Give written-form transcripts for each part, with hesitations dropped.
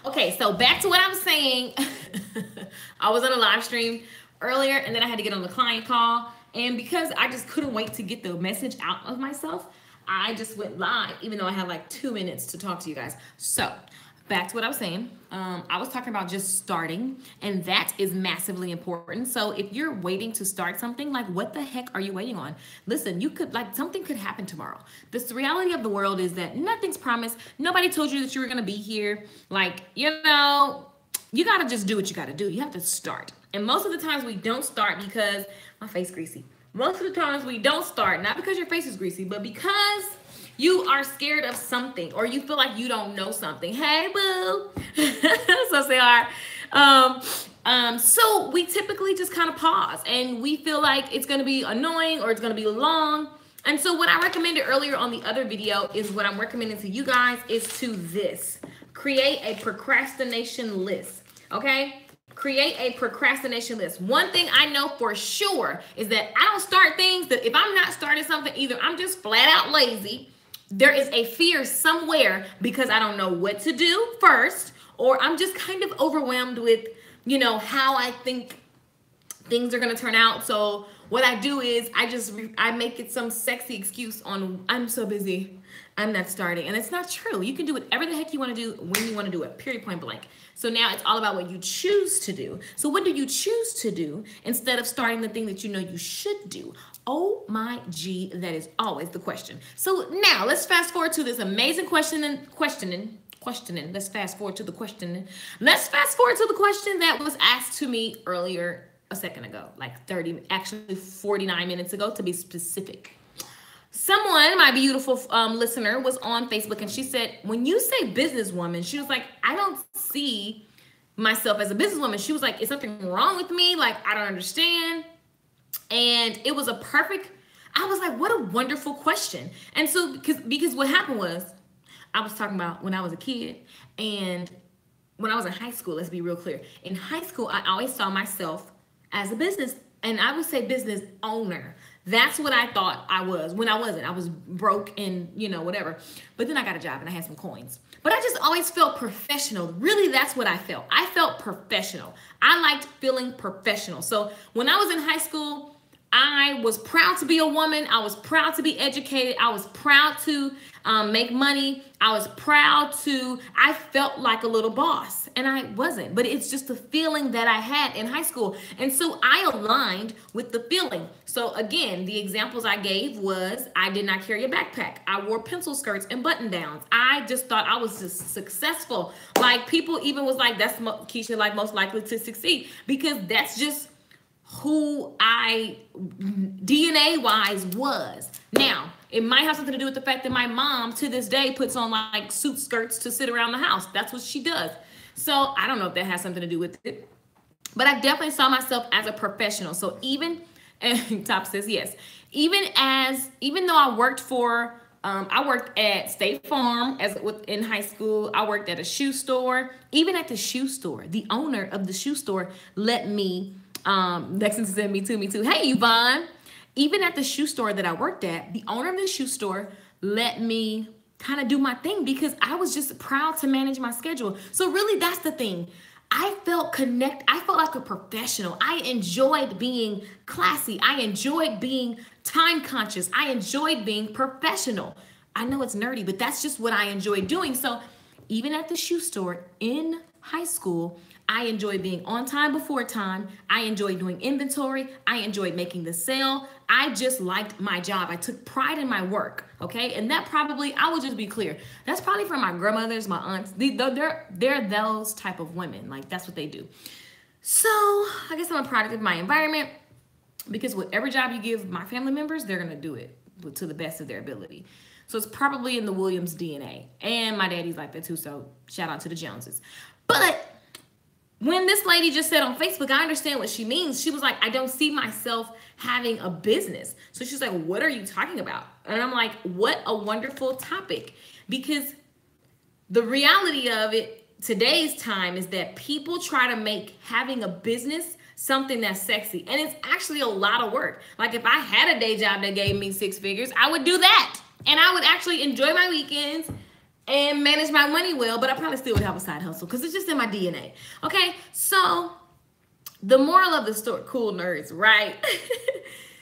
Okay, so back to what I was saying. I was on a live stream earlier and then I had to get on the client call. And because I just couldn't wait to get the message out of myself, I just went live, even though I had like 2 minutes to talk to you guys. So back to what I was saying. I was talking about just starting, and that is massively important. So if you're waiting to start something, like what the heck are you waiting on? Listen, you could like something could happen tomorrow. This reality of the world is that nothing's promised. Nobody told you that you were gonna be here. Like, you gotta just do what you gotta do. You have to start. And most of the times we don't start because my face greasy. Most of the times we don't start, not because your face is greasy, but because you are scared of something or you feel like you don't know something. Hey, boo. So say all right. So we typically just kind of pause and we feel like it's going to be annoying or it's going to be long. And so what I recommended earlier on the other video is what I'm recommending to you guys is to this. Create a procrastination list, okay? Create a procrastination list. One thing I know for sure is that I don't start things that if I'm not starting something, either I'm just flat out lazy, there is a fear somewhere because I don't know what to do first, or I'm just kind of overwhelmed with, how I think things are going to turn out. So what I do is I make it some sexy excuse on I'm so busy, I'm not starting. And it's not true. You can do whatever the heck you want to do when you want to do it, period, point blank. So now it's all about what you choose to do. So what do you choose to do instead of starting the thing that you know you should do? Oh my G, that is always the question. So now let's fast forward to this amazing questioning. Let's fast forward to the questioning. Let's fast forward to the question that was asked to me earlier a second ago, like 49 minutes ago to be specific. Someone, my beautiful listener, was on Facebook and she said, when you say businesswoman, she was like, I don't see myself as a businesswoman. She was like, is something wrong with me? Like, I don't understand. And it was I was like, what a wonderful question. And so, because what happened was, I was talking about when I was a kid and when I was in high school, let's be real clear. In high school, I always saw myself as a business, and I would say business owner. That's what I thought I was when I wasn't. I was broke and, whatever. But then I got a job and I had some coins. But I just always felt professional. Really, that's what I felt. I felt professional. I liked feeling professional. So when I was in high school, I was proud to be a woman. I was proud to be educated. I was proud to make money. I felt like a little boss, and I wasn't, but it's just the feeling that I had in high school. And so I aligned with the feeling. So again, the examples I gave was I did not carry a backpack. I wore pencil skirts and button downs. I just thought I was just successful. Like people even was like, that's Keisha, like most likely to succeed, because that's just who I DNA wise was. Now, it might have something to do with the fact that my mom to this day puts on like suit skirts to sit around the house. That's what she does. So I don't know if that has something to do with it, but I definitely saw myself as a professional. So even, and Top says yes, even though I worked at State Farm in high school. I worked at a shoe store. Even at the shoe store, the owner of the shoe store let me, Lexington said, me too. Hey, Yvonne. Even at the shoe store that I worked at, the owner of the shoe store let me kind of do my thing because I was just proud to manage my schedule. So really, that's the thing. I felt like a professional. I enjoyed being classy. I enjoyed being time conscious. I enjoyed being professional. I know it's nerdy, but that's just what I enjoyed doing. So even at the shoe store in high school, I enjoyed being on time before time. I enjoyed doing inventory. I enjoyed making the sale. I just liked my job. I took pride in my work, okay? And that probably, I will just be clear, that's probably from my grandmothers, my aunts. They're those type of women. Like, that's what they do. So I guess I'm a product of my environment because whatever job you give my family members, they're going to do it to the best of their ability. So it's probably in the Williams DNA. And my daddy's like that too, so shout out to the Joneses. But when this lady just said on Facebook, I understand what she means. She was like, I don't see myself having a business. So she's like, what are you talking about? And I'm like, what a wonderful topic. Because the reality of it, today's time, is that people try to make having a business something that's sexy. And it's actually a lot of work. Like if I had a day job that gave me 6 figures, I would do that. And I would actually enjoy my weekends and manage my money well, but I probably still would have a side hustle because it's just in my DNA. Okay, so the moral of the story, cool nerds, right?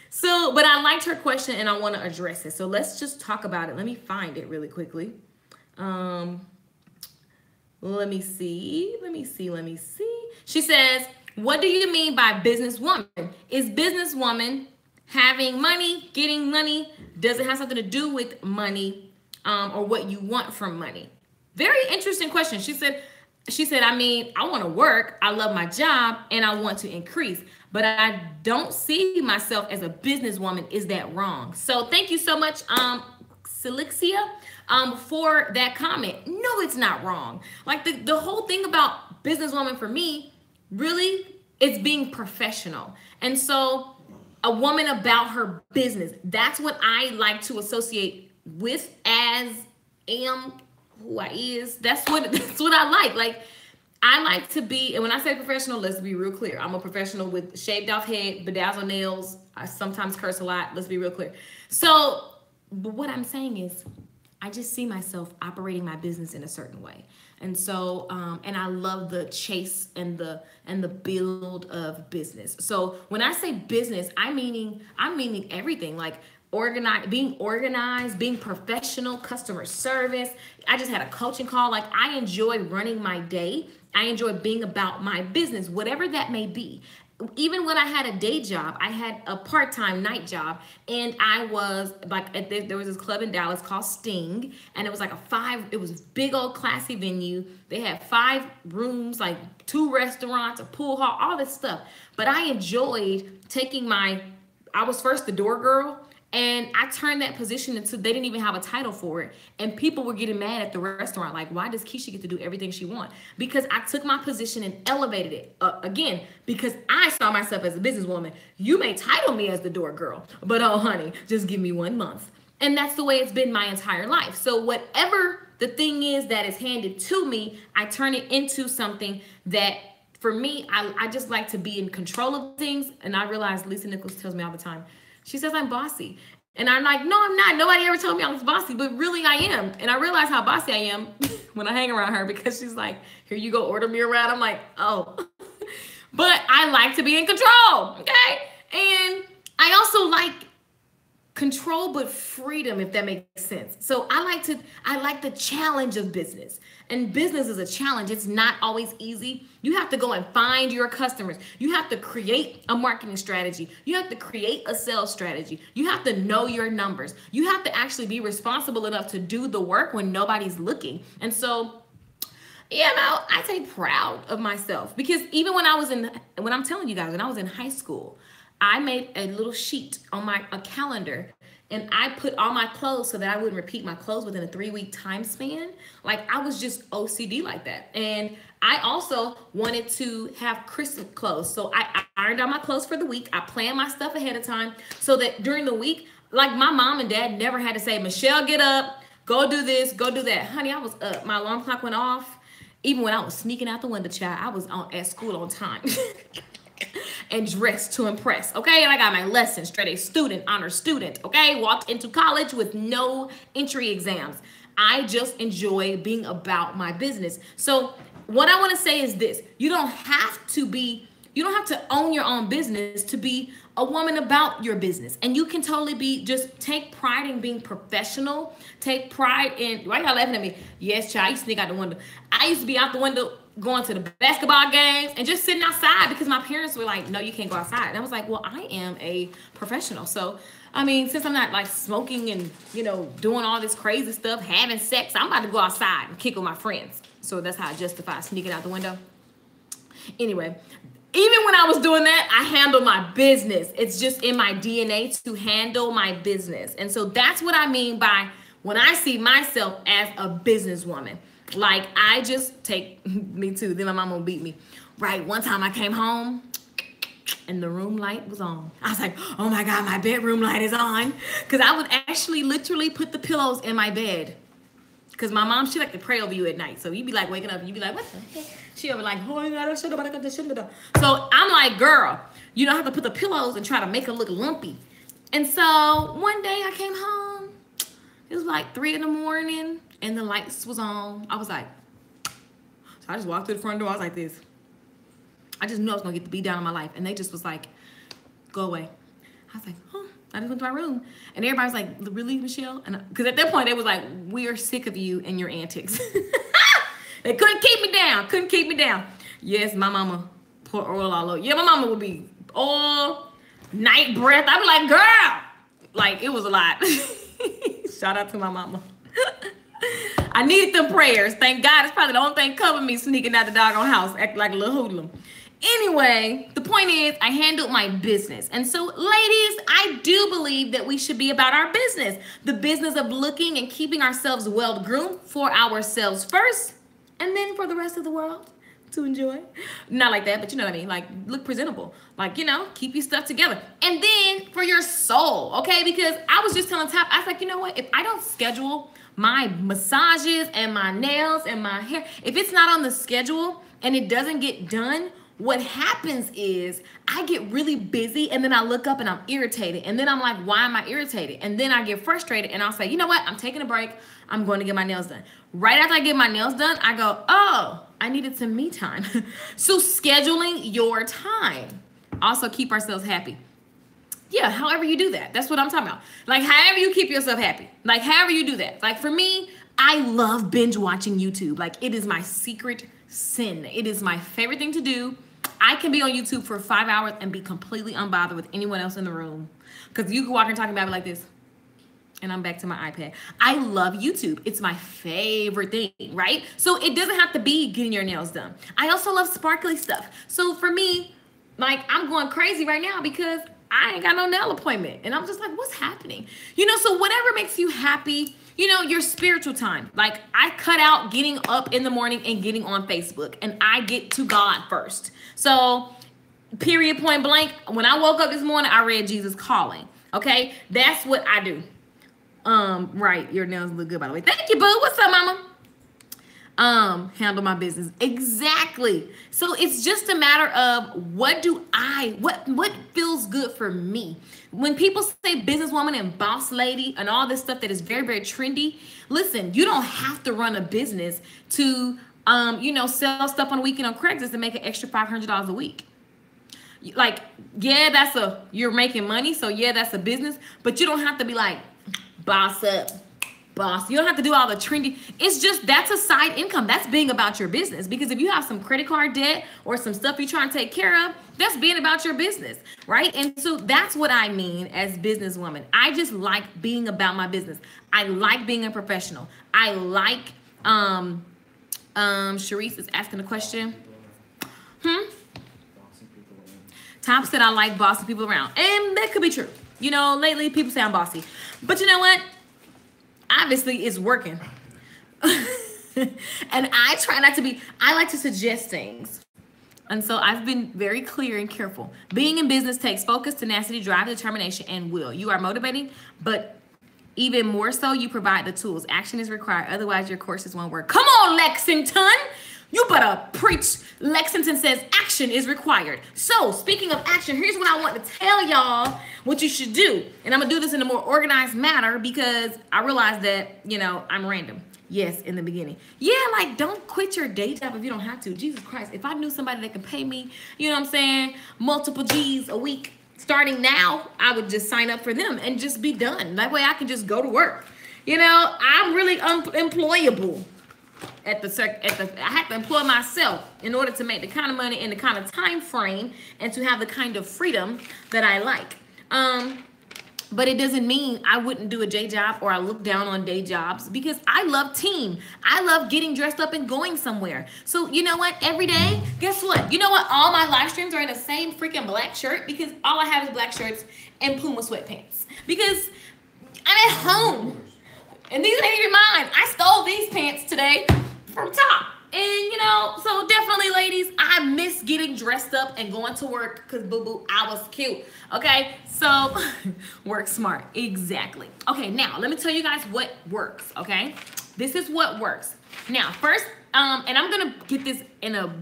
So, but I liked her question and I want to address it. So let's just talk about it. Let me find it really quickly. Let me see. She says, what do you mean by businesswoman? Is businesswoman having money, getting money? Does it have something to do with money, or what you want from money? Very interesting question. She said, I mean, I want to work, I love my job, and I want to increase, but I don't see myself as a businesswoman. Is that wrong? So thank you so much, Silixia, for that comment. No, it's not wrong. Like the whole thing about businesswoman for me, really, it's being professional. And so a woman about her business, that's what I like to associate with as am who I is. That's what I like. Like I like to be, and when I say professional, let's be real clear. I'm a professional with shaved off head, bedazzled nails. I sometimes curse a lot. Let's be real clear. So, but what I'm saying is I just see myself operating my business in a certain way. And so, and I love the chase and the build of business. So when I say business, I'm meaning everything, like being organized, being professional, customer service. I just had a coaching call. Like I enjoy running my day. I enjoy being about my business, whatever that may be. Even when I had a day job, I had a part-time night job, and I was like, there was this club in Dallas called Sting, and it was like it was big old classy venue. They had 5 rooms, like 2 restaurants, a pool hall, all this stuff. But I enjoyed I was first the door girl, and I turned that position into, they didn't even have a title for it. And people were getting mad at the restaurant. Like, why does Keisha get to do everything she wants? Because I took my position and elevated it. Again, because I saw myself as a businesswoman. You may title me as the door girl, but oh honey, just give me 1 month. And that's the way it's been my entire life. So whatever the thing is that is handed to me, I turn it into something that, for me, I just like to be in control of things. And I realize Lisa Nichols tells me all the time, she says I'm bossy. And I'm like, no, I'm not. Nobody ever told me I was bossy, but really I am. And I realize how bossy I am when I hang around her, because she's like, here you go, order me around. I'm like, oh. But I like to be in control, okay? And I also like control but freedom, if that makes sense. So I like the challenge of business. And business is a challenge. It's not always easy. You have to go and find your customers. You have to create a marketing strategy. You have to create a sales strategy. You have to know your numbers. You have to actually be responsible enough to do the work when nobody's looking. And so, I take proud of myself, because even when I'm telling you guys, when I was in high school, I made a little sheet on a calendar, and I put all my clothes so that I wouldn't repeat my clothes within a 3-week time span. Like I was just OCD like that. And I also wanted to have crisp clothes. So I ironed out my clothes for the week. I planned my stuff ahead of time so that during the week, like my mom and dad never had to say, Michelle, get up, go do this, go do that. Honey, I was up. My alarm clock went off. Even when I was sneaking out the window, child, I was at school on time. And dressed to impress, okay? And I got my lessons, straight A student, honor student, okay? Walked into college with no entry exams. I just enjoy being about my business. So what I want to say is this: you don't have to own your own business to be a woman about your business. And you can totally just take pride in being professional. Take pride in, why y'all laughing at me? Yes, child, I used to sneak out the window. I used to be out the window going to the basketball games and just sitting outside because my parents were like, no, you can't go outside. And I was like, well, I am a professional. So, I mean, since I'm not like smoking and, doing all this crazy stuff, having sex, I'm about to go outside and kick with my friends. So that's how I justify sneaking out the window. Anyway, even when I was doing that, I handle my business. It's just in my DNA to handle my business. And so that's what I mean by when I see myself as a businesswoman. Like I just take, me too, then my mom will beat me. Right, one time I came home and the room light was on. I was like, oh my God, my bedroom light is on. Because I would actually literally put the pillows in my bed. Because my mom, she like to pray over you at night. So you'd be like waking up and you'd be like, what the heck? She'll be like, so I'm like, girl, you don't have to put the pillows and try to make it look lumpy. And so one day I came home. It was like 3 a.m. and the lights was on. I was like, so I just walked through the front door. I was like this. I just knew I was gonna get the beat down on my life, and they just was like, go away. I was like, huh. I just went to my room, and everybody was like, really, Michelle? And because at that point they was like, we are sick of you and your antics. They couldn't keep me down. Couldn't keep me down. Yes, my mama pour oil all over. Yeah, my mama would be all night breath. I'd be like, girl, like it was a lot. Shout out to my mama. I needed them prayers. Thank God. It's probably the only thing covering me sneaking out the doggone house, acting like a little hoodlum. Anyway, the point is I handled my business. And so, ladies, I do believe that we should be about our business. The business of looking and keeping ourselves well groomed for ourselves first, and then for the rest of the world to enjoy. Not like that, but you know what I mean? Like, look presentable. Like, you know, keep your stuff together. And then for your soul, okay? Because I was just telling Top, I was like, you know what? If I don't schedule my massages and my nails and my hair, if it's not on the schedule and it doesn't get done, what happens is I get really busy and then I look up and I'm irritated. And then I'm like, why am I irritated? And then I get frustrated and I'll say, you know what? I'm taking a break. I'm going to get my nails done. Right after I get my nails done, I go, oh, I needed some me time. So scheduling your time. Also keep ourselves happy. Yeah, however you do that. That's what I'm talking about. Like however you keep yourself happy. Like however you do that. Like for me, I love binge watching YouTube. Like it is my secret sin. It is my favorite thing to do. I can be on YouTube for 5 hours and be completely unbothered with anyone else in the room. Because you can walk and talk about me like this. And I'm back to my iPad. I love YouTube. It's my favorite thing, right? So it doesn't have to be getting your nails done. I also love sparkly stuff. So for me, like I'm going crazy right now because I ain't got no nail appointment. And I'm just like, what's happening? You know, so whatever makes you happy, you know, your spiritual time. Like I cut out getting up in the morning and getting on Facebook and I get to God first. So period, point blank. When I woke up this morning, I read Jesus Calling. Okay. That's what I do. Right. Your nails look good, by the way. Thank you, boo. What's up, mama? Handle my business. Exactly. So it's just a matter of what feels good for me. When people say businesswoman and boss lady and all this stuff that is very, very trendy, listen, you don't have to run a business to, you know, sell stuff on a weekend on Craigslist and make an extra $500 a week. Like, yeah, you're making money. So yeah, that's a business, but you don't have to be like boss up. Boss. You don't have to do all the trendy. It's just that's a side income. That's being about your business. Because if you have some credit card debt or some stuff you're trying to take care of, that's being about your business, right? And so that's what I mean as businesswoman. I just like being about my business. I like being a professional. I like Sharice is asking a question. Top said I like bossing people around. And that could be true. You know, lately people say I'm bossy. But you know what? Obviously it's working. And I try not to be, I like to suggest things. And so I've been very clear and careful. Being in business takes focus, tenacity, drive, determination, and will. You are motivating, but even more so, you provide the tools. Action is required. Otherwise, your courses won't work. Come on, Lexington. You better preach. Lexington says action is required. So speaking of action, here's what I want to tell y'all what you should do. And I'm going to do this in a more organized manner because I realize that, you know, I'm random. Yes, in the beginning. Yeah, like don't quit your day job if you don't have to. Jesus Christ. If I knew somebody that could pay me, you know what I'm saying, multiple G's a week starting now, I would just sign up for them and just be done. That way I can just go to work. You know, I'm really unemployable. I have to employ myself in order to make the kind of money and the kind of time frame and to have the kind of freedom that I like. But it doesn't mean I wouldn't do a day job or I look down on day jobs because I love team. I love getting dressed up and going somewhere. So you know what? Every day, guess what? You know what? All my live streams are in the same freaking black shirt because all I have is black shirts and Puma sweatpants because I'm at home. And these ain't even mine. I stole these pants today from Top. And, you know, so definitely, ladies, I miss getting dressed up and going to work because, boo-boo, I was cute. Okay? So, work smart. Exactly. Okay, now, let me tell you guys what works, okay? This is what works. Now, first, and I'm going to get this in a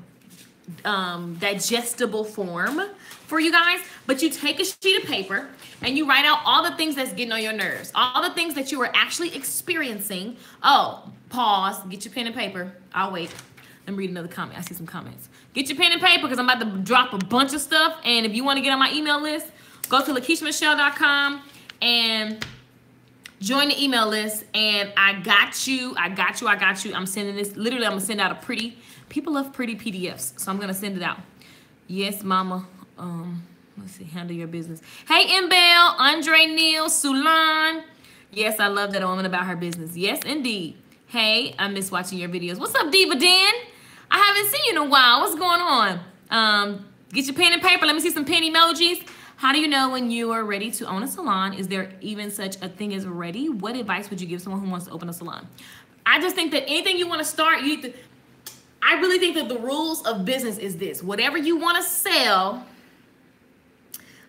digestible form for you guys, but you take a sheet of paper and you write out all the things that's getting on your nerves, all the things that you are actually experiencing. Oh, pause, get your pen and paper. I'll wait. Let me read another comment. I see some comments. Get your pen and paper because I'm about to drop a bunch of stuff. And if you want to get on my email list, go to LakeishaMichelle.com and join the email list. And I got you. I'm sending this. Literally, I'm going to send out a pretty. People love pretty PDFs. So I'm going to send it out. Yes, mama. Let's see. Handle your business. Hey, Mbel, Andre Neal, Sulan. Yes, I love that woman about her business. Yes, indeed. Hey, I miss watching your videos. What's up, Diva Dan? I haven't seen you in a while. What's going on? Get your pen and paper. Let me see some pen emojis. How do you know when you are ready to own a salon? Is there even such a thing as ready? What advice would you give someone who wants to open a salon? I just think that anything you want to start, you need to, I really think that the rules of business is this. Whatever you want to sell,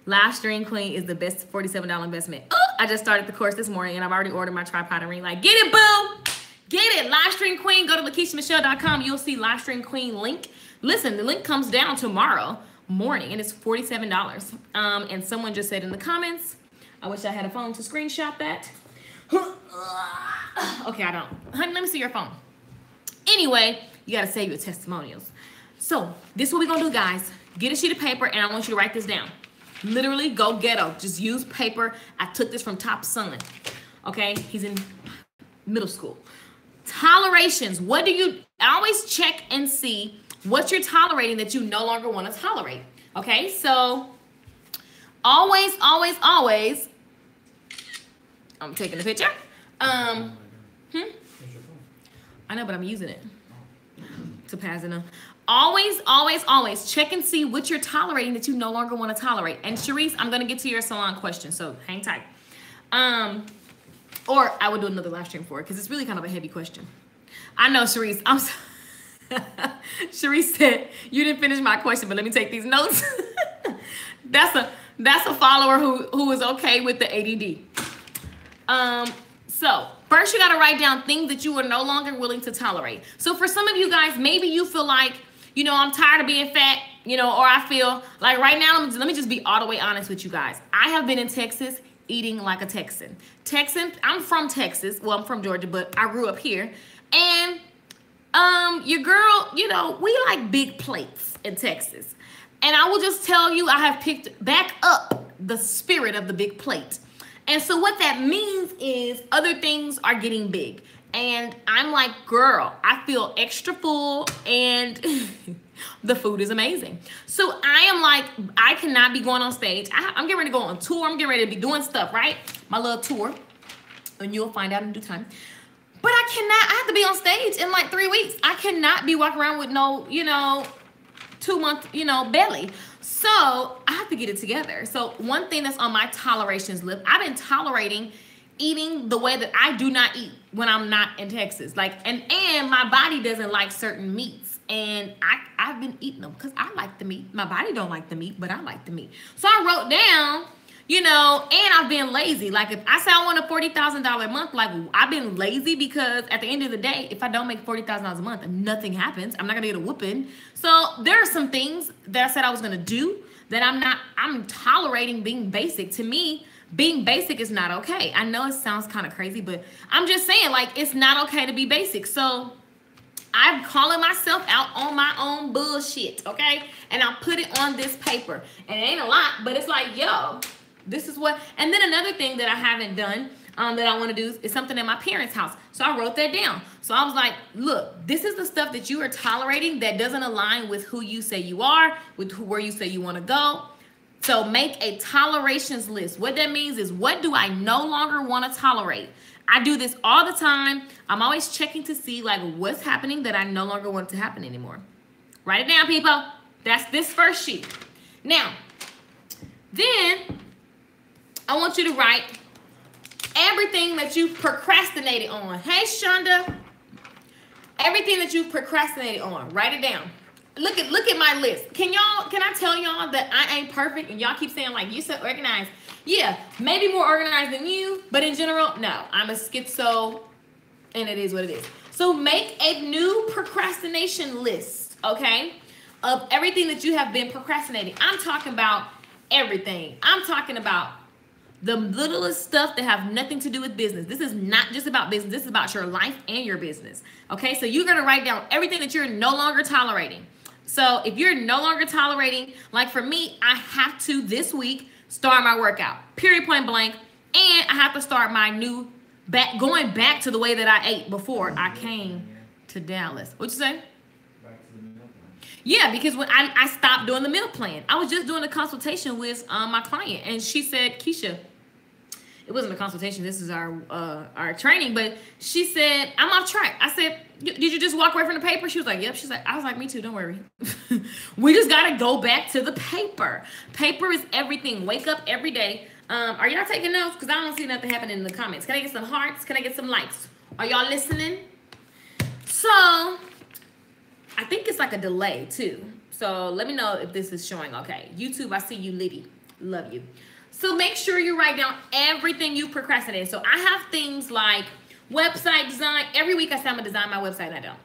Live Stream Queen is the best $47 investment. Oh, I just started the course this morning and I've already ordered my tripod and ring light. Get it, boo! Get it. Live Stream Queen. Go to LakeishaMichelle.com. You'll see Live Stream Queen link. Listen, the link comes down tomorrow morning and it's $47. And someone just said in the comments, I wish I had a phone to screenshot that. Okay, I don't. Honey, let me see your phone. Anyway, you got to save your testimonials. So this is what we're going to do, guys. Get a sheet of paper and I want you to write this down. Literally go ghetto. Just use paper. I took this from Top Son. Okay, he's in middle school. Tolerations. What do you always check and see what you're tolerating that you no longer want to tolerate? Okay, so always. I'm taking a picture. I know, but I'm using it to pass it on. Always check and see what you're tolerating that you no longer want to tolerate. And Sharice, I'm going to get to your salon question, so hang tight. Or I would do another live stream for it because it's really kind of a heavy question. I know, Sharice. I'm so Sharice said, you didn't finish my question, but let me take these notes. That's a follower who is okay with the ADD. So first you got to write down things that you are no longer willing to tolerate. So for some of you guys, maybe you feel like, you know, I'm tired of being fat, you know, or I feel like right now, let me just be all the way honest with you guys. I have been in Texas eating like a Texan. I'm from Texas. Well, I'm from Georgia, but I grew up here. And your girl, you know, we like big plates in Texas. And I will just tell you, I have picked back up the spirit of the big plate. And so what that means is other things are getting big. And I'm like, girl, I feel extra full and the food is amazing. So I am like, I cannot be going on stage. I'm getting ready to go on tour. I'm getting ready to be doing stuff, right? My little tour. And you'll find out in due time. But I have to be on stage in like 3 weeks. I cannot be walking around with no, 2-month, belly. So I have to get it together. So one thing that's on my tolerations list, I've been tolerating eating the way that I do not eat when I'm not in Texas. Like, and my body doesn't like certain meats. And I've been eating them because I like the meat. My body don't like the meat, but I like the meat. So I wrote down, and I've been lazy. Like if I say I want a $40,000 a month, like I've been lazy because at the end of the day, if I don't make $40,000 a month, nothing happens. I'm not gonna get a whooping. So there are some things that I said I was gonna do that I'm tolerating being basic. To me, being basic is not okay. I know it sounds kind of crazy, but I'm just saying, like, it's not okay to be basic. So I'm calling myself out on my own bullshit, okay? And I'll put it on this paper. And it ain't a lot, but it's like, yo, this is what. And then another thing that I haven't done that I want to do is something at my parents' house. So I wrote that down. So I was like, look, this is the stuff that you are tolerating that doesn't align with who you say you are, with where you say you want to go. So make a tolerations list. What that means is, what do I no longer want to tolerate? I do this all the time. I'm always checking to see like what's happening that I no longer want to happen anymore. Write it down, people. That's this first sheet. Now, then I want you to write everything that you've procrastinated on. Hey, Shonda. Everything that you've procrastinated on. Write it down. Look at my list. Can I tell y'all that I ain't perfect? And y'all keep saying like, you so organized. Yeah, maybe more organized than you, but in general, no. I'm a schizo, and it is what it is. So make a new procrastination list, okay, of everything that you have been procrastinating. I'm talking about everything. I'm talking about The littlest stuff that have nothing to do with business. This is not just about business. This is about your life and your business. Okay, so you're gonna write down everything that you're no longer tolerating. So if you're no longer tolerating, like for me, I have to this week start my workout, period, point blank, and I have to start my new going back to the way that I ate before I came to Dallas. What'd you say? Yeah, because when I stopped doing the meal plan, I was just doing a consultation with my client, and she said, Keisha, it wasn't a consultation, this is our training, but she said, I'm off track. I said, did you just walk away from the paper? She was like, yep. She's like, I was like, me too, don't worry. We just got to go back to the paper. Paper is everything. Wake up every day. Are y'all taking notes? Because I don't see nothing happening in the comments. Can I get some hearts? Can I get some likes? Are y'all listening? So I think it's like a delay too. So let me know if this is showing okay. YouTube, I see you, Liddy. Love you. So make sure you write down everything you procrastinated. So I have things like website design. Every week I say I'm gonna design my website and I don't.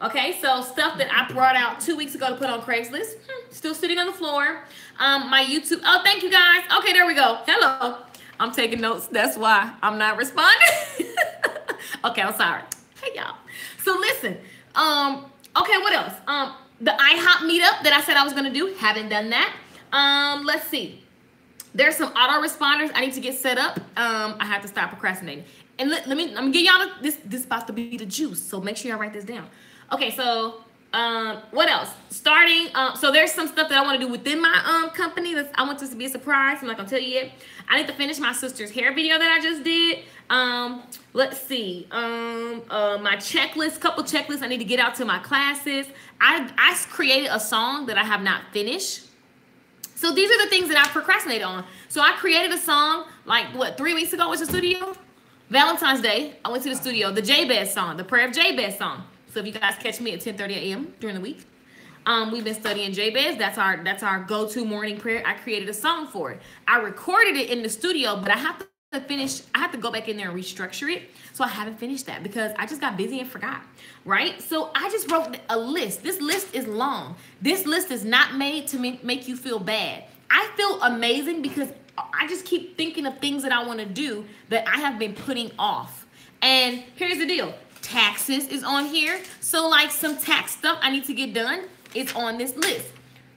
Okay, so stuff that I brought out 2 weeks ago to put on Craigslist, still sitting on the floor. My YouTube, oh, thank you guys. Okay, there we go. Hello. I'm taking notes. That's why I'm not responding. Okay, I'm sorry. Hey, y'all. So listen, okay, what else? The IHOP meetup that I said I was gonna do, haven't done that. Let's see. There's some autoresponders I need to get set up. I have to stop procrastinating. And let me give y'all this about to be the juice. So make sure y'all write this down. Okay, so what else? Starting, so there's some stuff that I want to do within my company. I want this to be a surprise. I'm not gonna tell you yet. I need to finish my sister's hair video that I just did. Let's see. My checklist, couple checklists I need to get out to my classes. I created a song that I have not finished. So these are the things that I procrastinated on. So I created a song like what 3 weeks ago was the studio. Valentine's Day, I went to the studio. The Jabez song, the Prayer of Jabez song. So if you guys catch me at 10:30 a.m. during the week, we've been studying Jabez. That's our go-to morning prayer. I created a song for it. I recorded it in the studio, but I have to finish. I have to go back in there and restructure it. So I haven't finished that because I just got busy and forgot. Right? So I just wrote a list. This list is long. This list is not made to make you feel bad. I feel amazing because I just keep thinking of things that I want to do that I have been putting off. And here's the deal. Taxes is on here. So like some tax stuff I need to get done is on this list.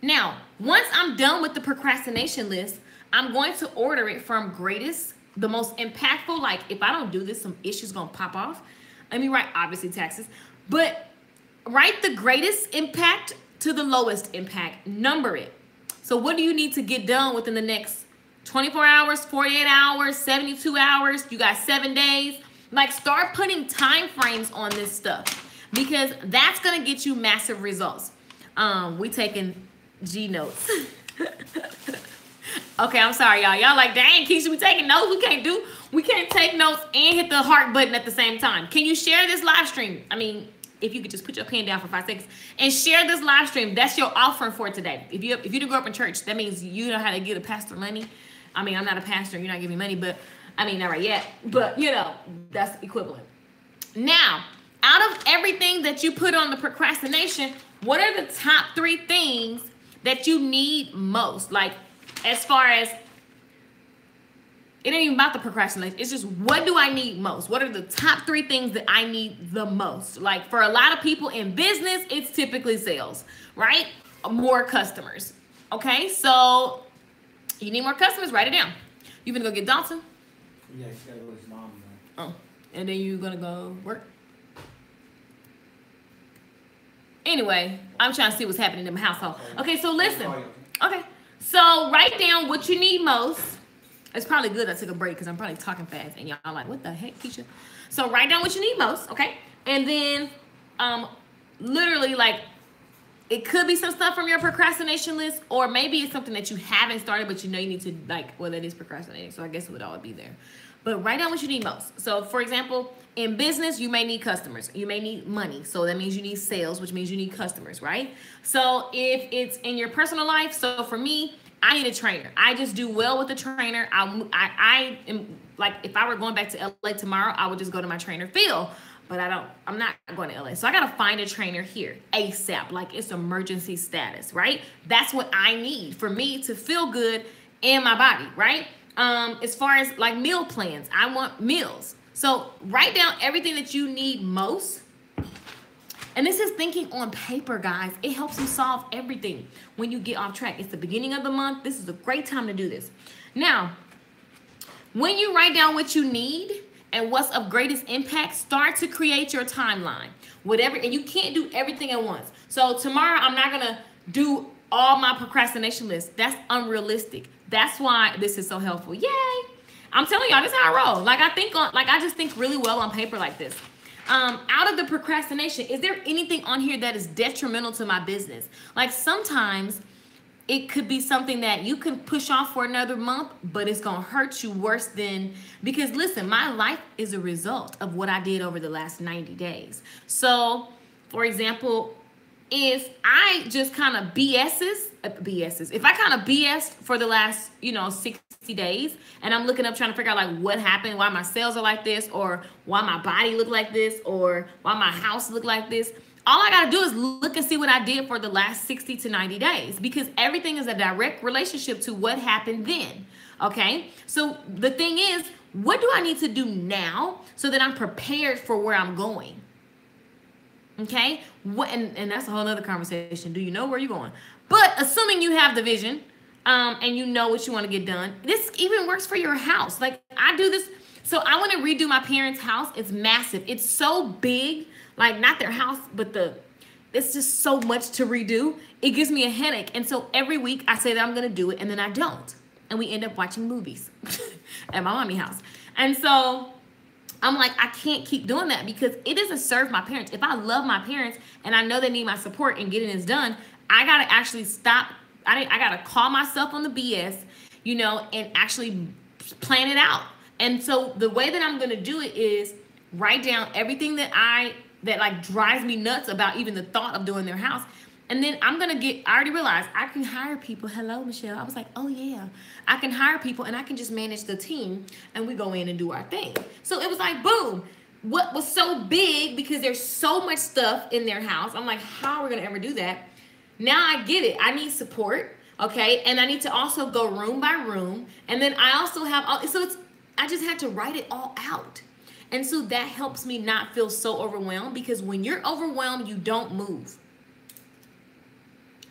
Now, once I'm done with the procrastination list, I'm going to order it from greatest, the most impactful. Like if I don't do this, some issues going to pop off. Let me write obviously taxes, but write the greatest impact to the lowest impact. Number it. So what do you need to get done within the next 24 hours, 48 hours, 72 hours? You got 7 days. Like start putting time frames on this stuff because that's going to get you massive results. We taking G notes. Okay, I'm sorry, y'all. Y'all like, dang, Keisha, we taking notes. We can't take notes and hit the heart button at the same time. Can you share this live stream? I mean, if you could just put your pen down for 5 seconds and share this live stream, that's your offering for today. If you didn't grow up in church, that means you know how to give a pastor money. I mean, I'm not a pastor. You're not giving me money, but I mean, not right yet. But, you know, that's equivalent. Now, out of everything that you put on the procrastination, what are the top 3 things that you need most? Like, as far as, it ain't even about the procrastination. It's just, what do I need most? What are the top 3 things that I need the most? Like, for a lot of people in business, it's typically sales, right? More customers. Okay, so you need more customers, write it down. You gonna go get Dalton? Yeah, he's gotta go with his mom. Oh, and then you gonna go work? Anyway, I'm trying to see what's happening in my household. Okay, so listen. Okay, so write down what you need most. It's probably good I took a break because I'm probably talking fast and y'all like, what the heck, Keisha? So write down what you need most, okay? And then literally like, it could be some stuff from your procrastination list, or maybe it's something that you haven't started, but you know you need to like, well, that is procrastinating. So I guess it would all be there. But write down what you need most. So for example, in business, you may need customers. You may need money. So that means you need sales, which means you need customers, right? So if it's in your personal life, so for me, I need a trainer. I just do well with a trainer. I am like, if I were going back to LA tomorrow, I would just go to my trainer, Phil. But I'm not going to LA. So I got to find a trainer here ASAP. Like it's emergency status, right? That's what I need for me to feel good in my body, right? As far as like meal plans, I want meals. So write down everything that you need most. And this is thinking on paper, guys. It helps you solve everything when you get off track. It's the beginning of the month. This is a great time to do this. Now, when you write down what you need and what's of greatest impact, start to create your timeline. Whatever, and you can't do everything at once. So tomorrow, I'm not gonna do all my procrastination lists. That's unrealistic. That's why this is so helpful. Yay! I'm telling y'all, this is how I roll. Like I just think really well on paper like this. Out of the procrastination, is there anything on here that is detrimental to my business? Like sometimes it could be something that you can push off for another month, but it's gonna hurt you worse than, because listen, my life is a result of what I did over the last 90 days. So, for example, if I just kind of if I kind of BS'd for the last, 60 days, and I'm looking up trying to figure out like what happened, why my sales are like this, or why my body look like this, or why my house look like this, all I gotta do is look and see what I did for the last 60 to 90 days, because everything is a direct relationship to what happened then, okay? So the thing is, what do I need to do now so that I'm prepared for where I'm going? Okay, and that's a whole other conversation. Do you know where you're going? But assuming you have the vision, and you know what you want to get done, this even works for your house. Like I do this, so I want to redo my parents' house. It's massive. It's so big, like not their house, but it's just so much to redo. It gives me a headache, and so every week I say that I'm gonna do it, and then I don't, and we end up watching movies at my mommy house, and so. I'm like, I can't keep doing that because it doesn't serve my parents. If I love my parents and I know they need my support in getting this done, I got to actually stop. I got to call myself on the BS, and actually plan it out. And so the way that I'm going to do it is write down everything that like drives me nuts about even the thought of doing their house. And then I already realized I can hire people. Hello, Michelle. I was like, oh yeah, I can hire people and I can just manage the team and we go in and do our thing. So it was like, boom. What was so big, because there's so much stuff in their house. I'm like, how are we going to ever do that? Now I get it. I need support. Okay. And I need to also go room by room. And then I also have, I just had to write it all out. And so that helps me not feel so overwhelmed, because when you're overwhelmed, you don't move.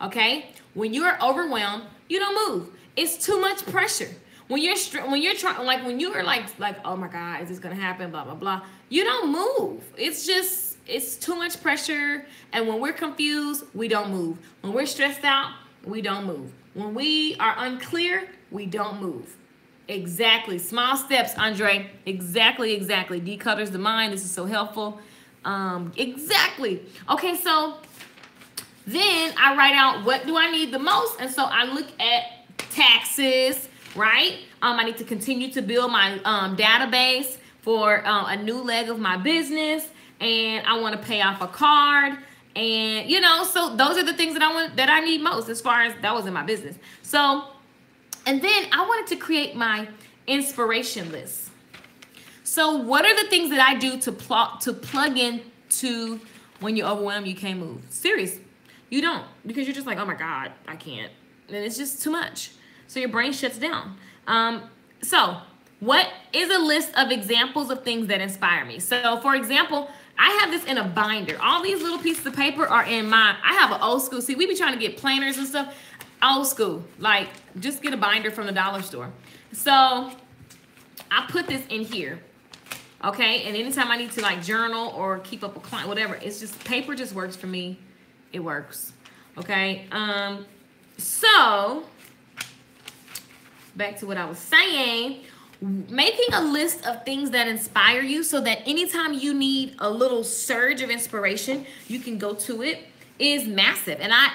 Okay, when you're overwhelmed, you don't move. It's too much pressure. When you're trying, like when you are like, oh my God, is this gonna happen? Blah blah blah. You don't move. It's too much pressure. And when we're confused, we don't move. When we're stressed out, we don't move. When we are unclear, we don't move. Exactly. Small steps, Andre. Exactly. Declutters the mind. This is so helpful. Exactly. Okay, so. Then I write out what do I need the most. And so I look at taxes, right? I need to continue to build my database for a new leg of my business. And I want to pay off a card. And, so those are the things that I need most, as far as that was in my business. So, and then I wanted to create my inspiration list. So what are the things that I do to plug in to when you're overwhelmed, you can't move? Serious. You don't, because you're just like, oh my God, I can't. And it's just too much. So your brain shuts down. So what is a list of examples of things that inspire me? So for example, I have this in a binder. All these little pieces of paper are in I have an old school. See, we be trying to get planners and stuff. Old school, like just get a binder from the dollar store. So I put this in here. Okay. And anytime I need to like journal or keep up a client, whatever, it's just paper just works for me. It works. Okay. So back to what I was saying, making a list of things that inspire you so that anytime you need a little surge of inspiration, you can go to it is massive. And I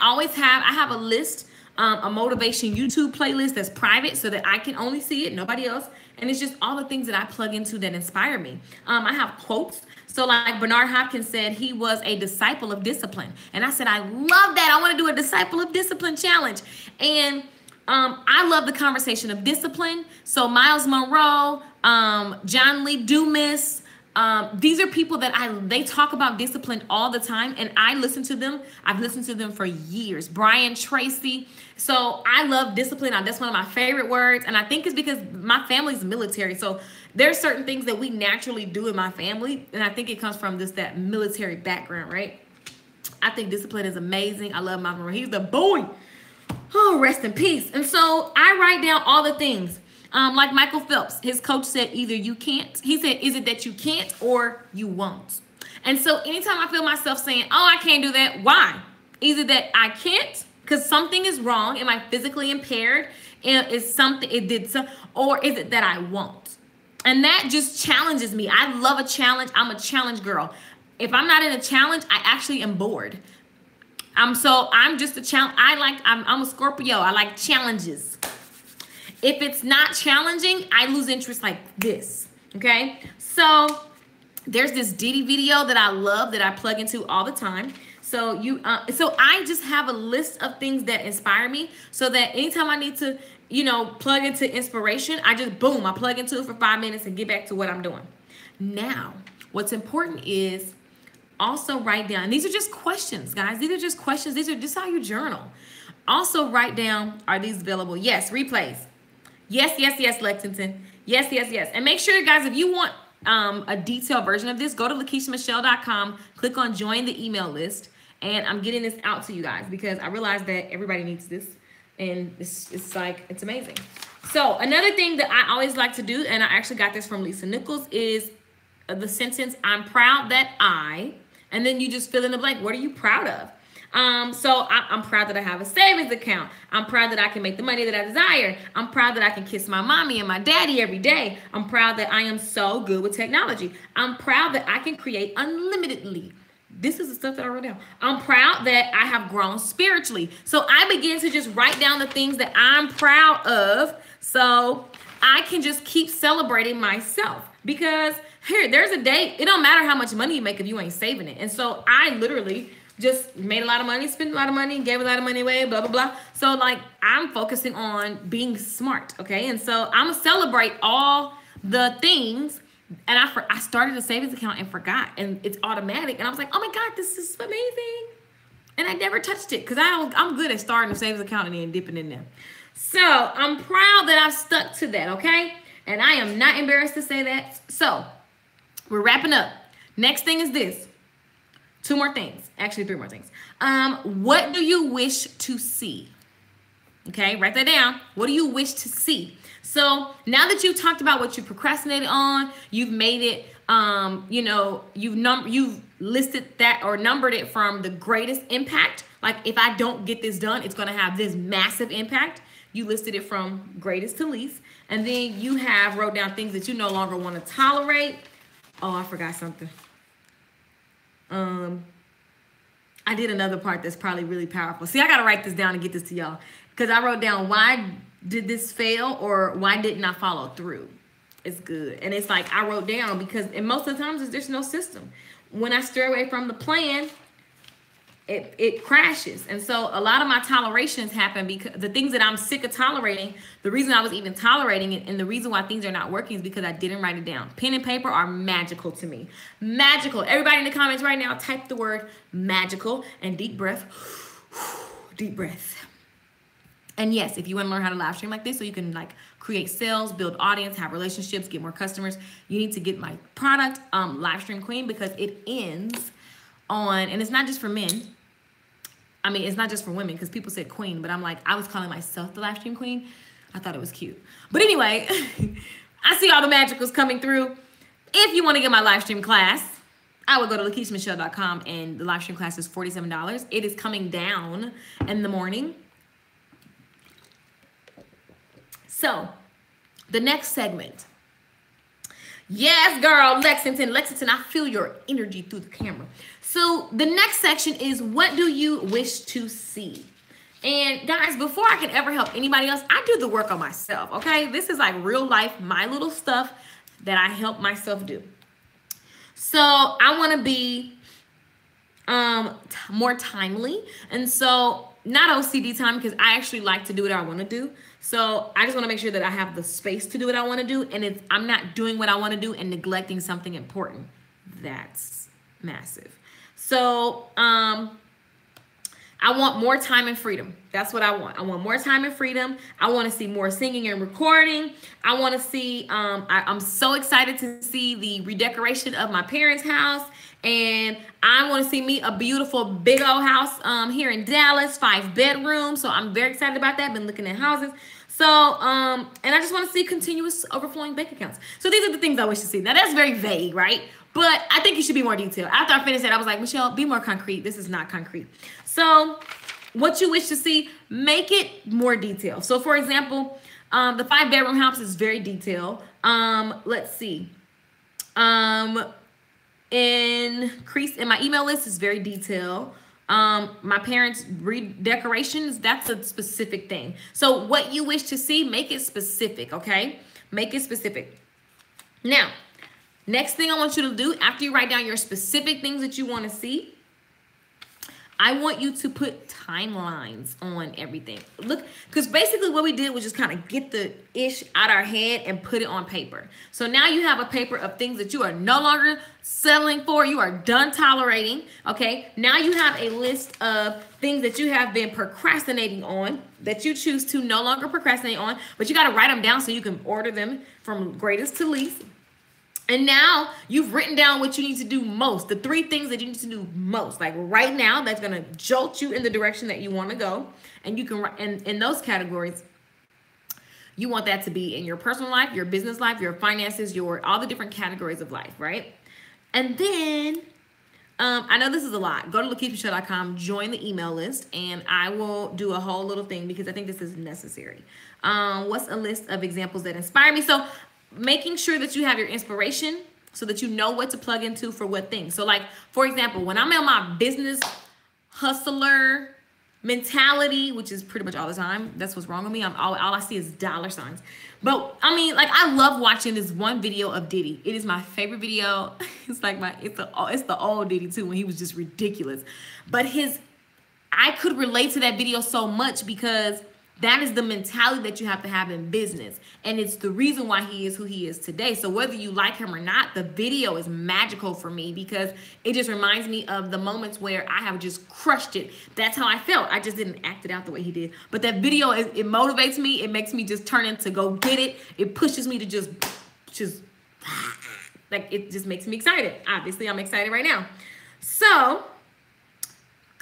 have a list, a motivation YouTube playlist that's private so that I can only see it, nobody else. And it's just all the things that I plug into that inspire me. I have quotes. So like Bernard Hopkins said, he was a disciple of discipline. And I said, I love that. I want to do a disciple of discipline challenge. And I love the conversation of discipline. So Miles Monroe, John Lee Dumas, These are people that they talk about discipline all the time, and I listen to them. I've listened to them for years. Brian Tracy. So I love discipline. That's one of my favorite words, and I think it's because my family's military. So there's certain things that we naturally do in my family, and I think it comes from that military background, right? I think discipline is amazing. I love Malcolm. He's the boy. Oh, rest in peace. And so I write down all the things. Like Michael Phelps, his coach said, either you can't. He said, is it that you can't or you won't? And so anytime I feel myself saying, oh, I can't do that. Why? Either that I can't because something is wrong. Am I physically impaired? Is something it did some, or is it that I won't? And that just challenges me. I love a challenge. I'm a challenge girl. If I'm not in a challenge, I actually am bored. I'm just a challenge. I'm a Scorpio. I like challenges. If it's not challenging, I lose interest like this. Okay. So there's this Diddy video that I love that I plug into all the time. So I just have a list of things that inspire me so that anytime I need to, plug into inspiration, I plug into it for 5 minutes and get back to what I'm doing. Now, what's important is also write down, and these are just questions, guys. These are just questions. These are just how you journal. Also write down, are these available? Yes, replays. Yes, Lexington. Yes. And make sure, guys, if you want a detailed version of this, go to LakeishaMichelle.com, click on join the email list, and I'm getting this out to you guys because I realize that everybody needs this, and it's amazing. So another thing that I always like to do, and I actually got this from Lisa Nichols, is the sentence, I'm proud that and then you just fill in the blank. What are you proud of? So I'm proud that I have a savings account. I'm proud that I can make the money that I desire. I'm proud that I can kiss my mommy and my daddy every day. I'm proud that I am so good with technology. I'm proud that I can create unlimitedly. This is the stuff that I wrote down. I'm proud that I have grown spiritually. So I begin to just write down the things that I'm proud of so I can just keep celebrating myself. Because there's a day, it don't matter how much money you make if you ain't saving it. And so I literally just made a lot of money, spent a lot of money, gave a lot of money away, blah, blah, blah. So I'm focusing on being smart, okay? And so I'm gonna celebrate all the things. And I started a savings account and forgot, and it's automatic. And I was like, oh my God, this is amazing. And I never touched it because I'm good at starting a savings account and then dipping in there. So I'm proud that I've stuck to that, okay? And I am not embarrassed to say that. So we're wrapping up. Next thing is this. 2 more things. Actually, 3 more things. What do you wish to see? Okay, write that down. What do you wish to see? So now that you've talked about what you procrastinated on, you've made it, you've listed that or numbered it from the greatest impact. Like if I don't get this done, it's going to have this massive impact. You listed it from greatest to least. And then you have wrote down things that you no longer want to tolerate. Oh, I forgot something. I did another part that's probably really powerful. See, I got to write this down and get this to y'all because I wrote down why did this fail or why didn't I follow through? It's good. And it's like I wrote down because and most of the times there's no system. When I stray away from the plan, it crashes. And so a lot of my tolerations happen because the things that I'm sick of tolerating, the reason I was even tolerating it and the reason why things are not working is because I didn't write it down. Pen and paper are magical to me. Magical. Everybody in the comments right now, type the word magical and deep breath. Deep breath. And yes, if you want to learn how to live stream like this so you can create sales, build audience, have relationships, get more customers, you need to get my product, Live Stream Queen, because it ends on, and it's not just for men. I mean, it's not just for women because people said queen, but I was calling myself the Live Stream Queen. I thought it was cute. But anyway, I see all the magicals coming through. If you want to get my live stream class, I would go to LakeishaMichelle.com and the live stream class is $47. It is coming down in the morning. So the next segment. Yes, girl, Lexington, I feel your energy through the camera. So the next section is what do you wish to see? And guys, before I can ever help anybody else, I do the work on myself, okay? This is like real life, my little stuff that I help myself do. So I want to be more timely. And so not OCD time because I actually like to do what I want to do. So I just want to make sure that I have the space to do what I want to do, and I'm not doing what I want to do and neglecting something important. That's massive. So I want more time and freedom. That's what I want. I want more time and freedom. I want to see more singing and recording. I want to see, I'm so excited to see the redecoration of my parents' house. And I want to see me a beautiful big old house here in Dallas, 5 bedrooms. So I'm very excited about that. Been looking at houses. So, and I just want to see continuous overflowing bank accounts. So these are the things I wish to see. Now that's very vague, right? But I think you should be more detailed. After I finished that, I was like, Michelle, be more concrete. This is not concrete. So what you wish to see, make it more detailed. So for example, the 5 bedroom house is very detailed. Let's see. Increase in my email list is very detailed. My parents' redecorations, that's a specific thing. So what you wish to see, make it specific, okay? Make it specific. Now, next thing I want you to do after you write down your specific things that you want to see, I want you to put timelines on everything. Look, because basically what we did was just kind of get the ish out our head and put it on paper. So now you have a paper of things that you are no longer settling for. You are done tolerating, okay? Now you have a list of things that you have been procrastinating on that you choose to no longer procrastinate on, but you got to write them down so you can order them from greatest to least. And now you've written down what you need to do most, the 3 things that you need to do most. Like right now, that's going to jolt you in the direction that you want to go. And you can, and in those categories, you want that to be in your personal life, your business life, your finances, all the different categories of life, right? And then, I know this is a lot. Go to LakeishaMichelle.com, join the email list, and I will do a whole little thing because I think this is necessary. What's a list of examples that inspire me? So making sure that you have your inspiration so that you know what to plug into for what things. So like, for example, when I'm in my business hustler mentality, which is pretty much all the time, that's what's wrong with me. All I see is dollar signs. But I mean, like, I love watching this one video of Diddy. It is my favorite video. It's like it's the old Diddy too, when he was just ridiculous. But I could relate to that video so much because that is the mentality that you have to have in business. And it's the reason why he is who he is today. So whether you like him or not, the video is magical for me because it just reminds me of the moments where I have just crushed it. That's how I felt. I just didn't act it out the way he did. But that video, it motivates me. It makes me just turn in to go get it. It pushes me to just like, it just makes me excited. Obviously, I'm excited right now. So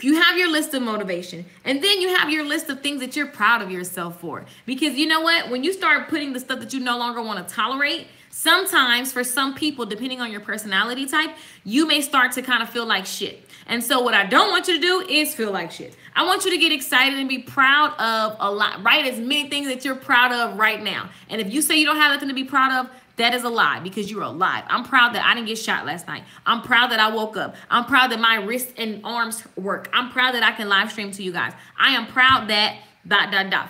you have your list of motivation, and then you have your list of things that you're proud of yourself for. Because you know what? When you start putting the stuff that you no longer want to tolerate, sometimes for some people, depending on your personality type, you may start to kind of feel like shit. And so what I don't want you to do is feel like shit. I want you to get excited and be proud of a lot. Write as many things that you're proud of right now. And if you say you don't have nothing to be proud of, that is a lie because you're alive. I'm proud that I didn't get shot last night. I'm proud that I woke up. I'm proud that my wrists and arms work. I'm proud that I can live stream to you guys. I am proud that ...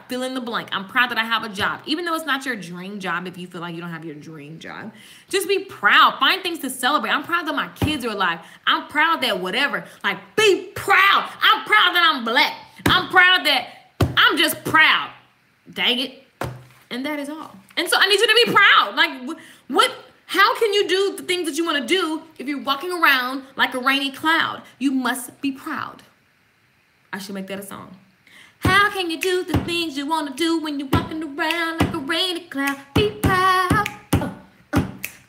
fill in the blank. I'm proud that I have a job. Even though it's not your dream job, if you feel like you don't have your dream job, just be proud. Find things to celebrate. I'm proud that my kids are alive. I'm proud that whatever. Like, be proud. I'm proud that I'm black. I'm proud that I'm just proud. Dang it. And that is all. And so I need you to be proud. Like, how can you do the things that you want to do if you're walking around like a rainy cloud? You must be proud. I should make that a song. How can you do the things you want to do when you're walking around like a rainy cloud? Be proud.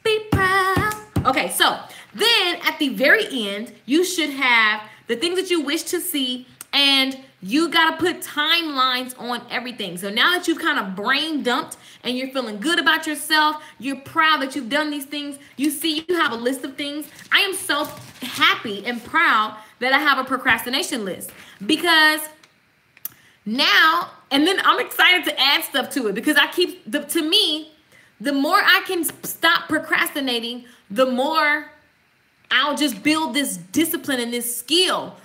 Be proud. Okay, so then at the very end, you should have the things that you wish to see, and you got to put timelines on everything. So now that you've kind of brain dumped and you're feeling good about yourself, you're proud that you've done these things, you see you have a list of things. I am so happy and proud that I have a procrastination list because now, and then I'm excited to add stuff to it because to me, the more I can stop procrastinating, the more I'll just build this discipline and this skill.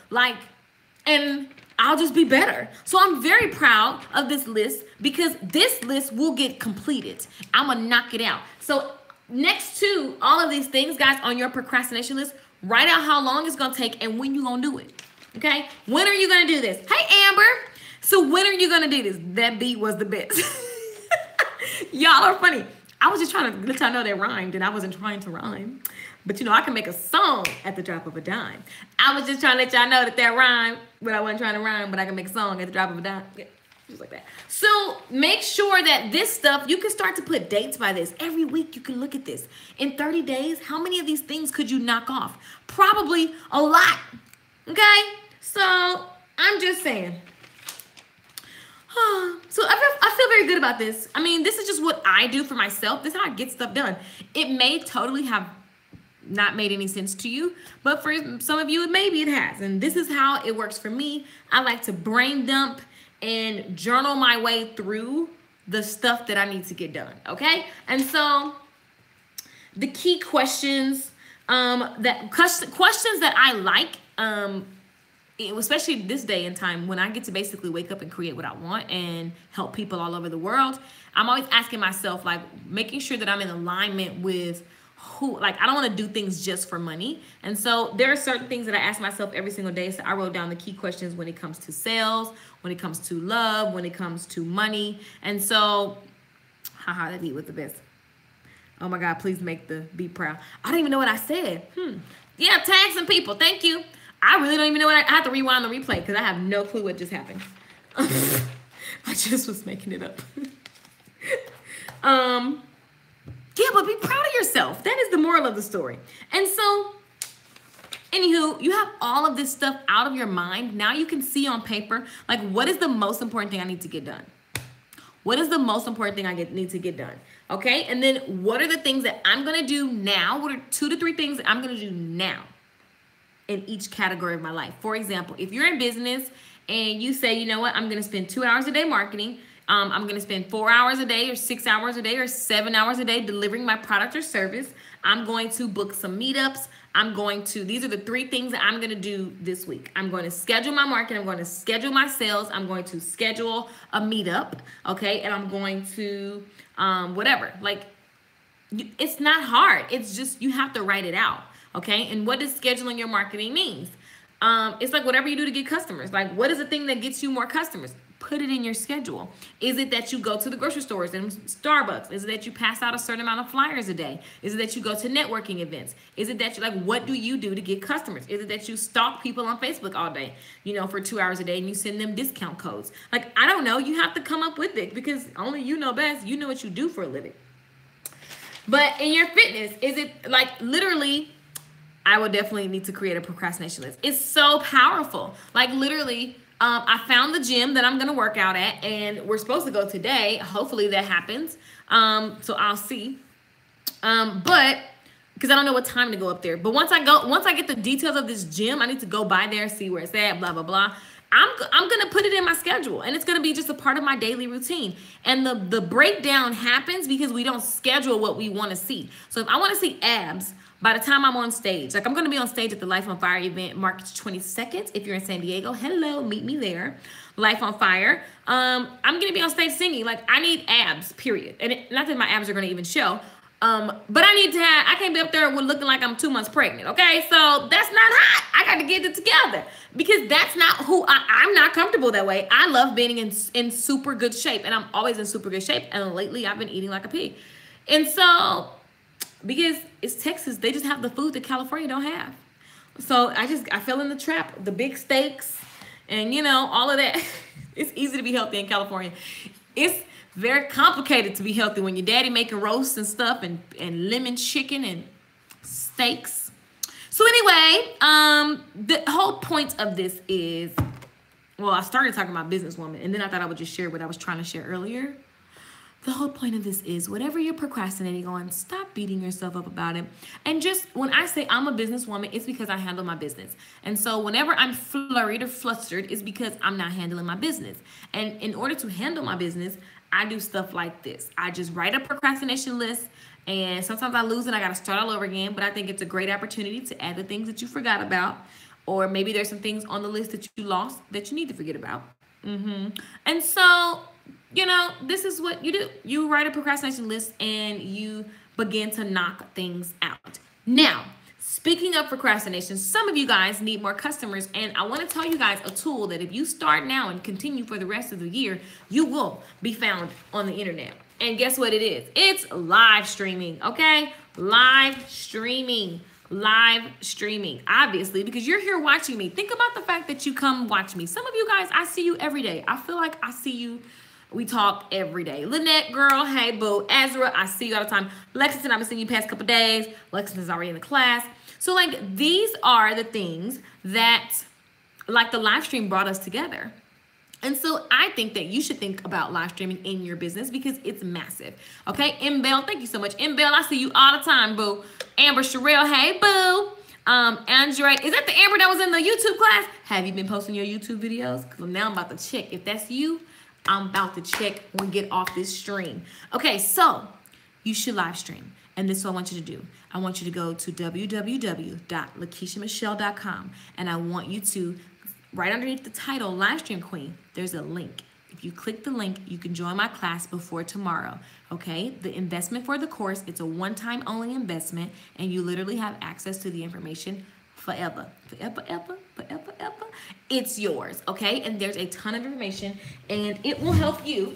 And I'll just be better. So I'm very proud of this list because this list will get completed. I'm going to knock it out. So next to all of these things, guys, on your procrastination list, write out how long it's going to take and when you're going to do it. Okay? When are you going to do this? Hey, Amber. So when are you gonna do this? That beat was the best. Y'all are funny. I was just trying to let y'all know that rhymed, and I wasn't trying to rhyme. But I can make a song at the drop of a dime. I was just trying to let y'all know that rhymed, but I wasn't trying to rhyme, but I can make a song at the drop of a dime. Yeah, just like that. So make sure that this stuff, you can start to put dates by this. Every week you can look at this. In 30 days, how many of these things could you knock off? Probably a lot. Okay? So I'm just saying. So I feel very good about this. I mean, this is just what I do for myself. This is how I get stuff done. It may totally have not made any sense to you, but for some of you, maybe it has. And this is how it works for me. I like to brain dump and journal my way through the stuff that I need to get done. Okay? And so the key questions, questions that I like, especially this day and time when I get to basically wake up and create what I want and help people all over the world, I'm always asking myself, like, making sure that I'm in alignment with who, like, I don't want to do things just for money. And so there are certain things that I ask myself every single day. So I wrote down the key questions when it comes to sales, when it comes to love, when it comes to money. And so, haha, that beat was the best. Oh my God, please make the beat proud. I don't even know what I said. Yeah, tag some people. Thank you. I really don't even know what I have to rewind the replay because I have no clue what just happened. I just was making it up. Yeah, but be proud of yourself. That is the moral of the story. And so, anywho, you have all of this stuff out of your mind. Now you can see on paper, like, what is the most important thing I need to get done? What is the most important thing I need to get done? Okay, and then what are the things that I'm going to do now? What are 2 to 3 things that I'm going to do now in each category of my life? For example, if you're in business and you say, you know what, I'm going to spend 2 hours a day marketing. I'm going to spend 4 hours a day or 6 hours a day or 7 hours a day delivering my product or service. I'm going to book some meetups. These are the 3 things that I'm going to do this week. I'm going to schedule my marketing. I'm going to schedule my sales. I'm going to schedule a meetup. Okay. And I'm going to, whatever. Like, it's not hard. It's just, you have to write it out. Okay. And what does scheduling your marketing means? It's like whatever you do to get customers. Like, what is the thing that gets you more customers? Put it in your schedule. Is it that you go to the grocery stores and Starbucks? Is it that you pass out a certain amount of flyers a day? Is it that you go to networking events? Is it that what do you do to get customers? Is it that you stalk people on Facebook all day, for 2 hours a day and you send them discount codes? Like, I don't know. You have to come up with it because only you know best. You know what you do for a living. But in your fitness, is it like literally, I would definitely need to create a procrastination list. It's so powerful. Like literally, I found the gym that I'm going to work out at, and we're supposed to go today. Hopefully that happens. So I'll see. But because I don't know what time to go up there. But once I get the details of this gym, I need to go by there, see where it's at, blah, blah, blah. I'm going to put it in my schedule, and it's going to be just a part of my daily routine. And the breakdown happens because we don't schedule what we want to see. So if I want to see abs, by the time I'm on stage, like I'm going to be on stage at the Life on Fire event March 22nd. If you're in San Diego, hello, meet me there. Life on Fire. I'm going to be on stage singing. Like, I need abs, period. And not that my abs are going to even show. But I can't be up there with looking like I'm 2 months pregnant. Okay. So that's not hot. I got to get it together because that's not who I'm not comfortable that way. I love being in super good shape, and I'm always in super good shape. And lately I've been eating like a pig. And so, because it's Texas, they just have the food that California don't have. So I fell in the trap, the big steaks and all of that. It's easy to be healthy in California. It's very complicated to be healthy when your daddy making roasts and stuff and lemon chicken and steaks. So anyway, the whole point of this is, well, I started talking about businesswoman, and then I thought I would just share what I was trying to share earlier. The whole point of this is whatever you're procrastinating on, stop beating yourself up about it. And just when I say I'm a businesswoman, it's because I handle my business. And so whenever I'm flurried or flustered, it's because I'm not handling my business. And in order to handle my business, I do stuff like this. I just write a procrastination list, and sometimes I lose and I got to start all over again. But I think it's a great opportunity to add the things that you forgot about, or maybe there's some things on the list that you lost that you need to forget about. And so, this is what you do. You write a procrastination list and you begin to knock things out. Now, Speaking of procrastination, some of you guys need more customers, and I want to tell you guys a tool that if you start now and continue for the rest of the year, you will be found on the internet. And guess what it is? It's live streaming, okay? Live streaming, obviously, because you're here watching me. Think about the fact that you come watch me. Some of you guys, I see you every day. I feel like I see you. We talk every day. Lynette, girl, hey, boo. Ezra, I see you all the time. Lexington, I've been seeing you past couple days. Lexington's already in the class. So, like, these are the things that, like, the live stream brought us together. And so I think that you should think about live streaming in your business because it's massive. Okay, Mbell, thank you so much. Mbell, I see you all the time, boo. Amber Sherrill, hey, boo. Andre, is that the Amber that was in the YouTube class? Have you been posting your YouTube videos? Because now I'm about to check. If that's you, I'm about to check when we get off this stream. Okay, so you should live stream. And this is what I want you to do. I want you to go to www.LakeishaMichelle.com, and I want you to, right underneath the title, Live Stream Queen, there's a link. If you click the link, you can join my class before tomorrow, okay? The investment for the course, it's a one-time only investment, and you literally have access to the information forever. Forever. It's yours, okay? And there's a ton of information, and it will help you.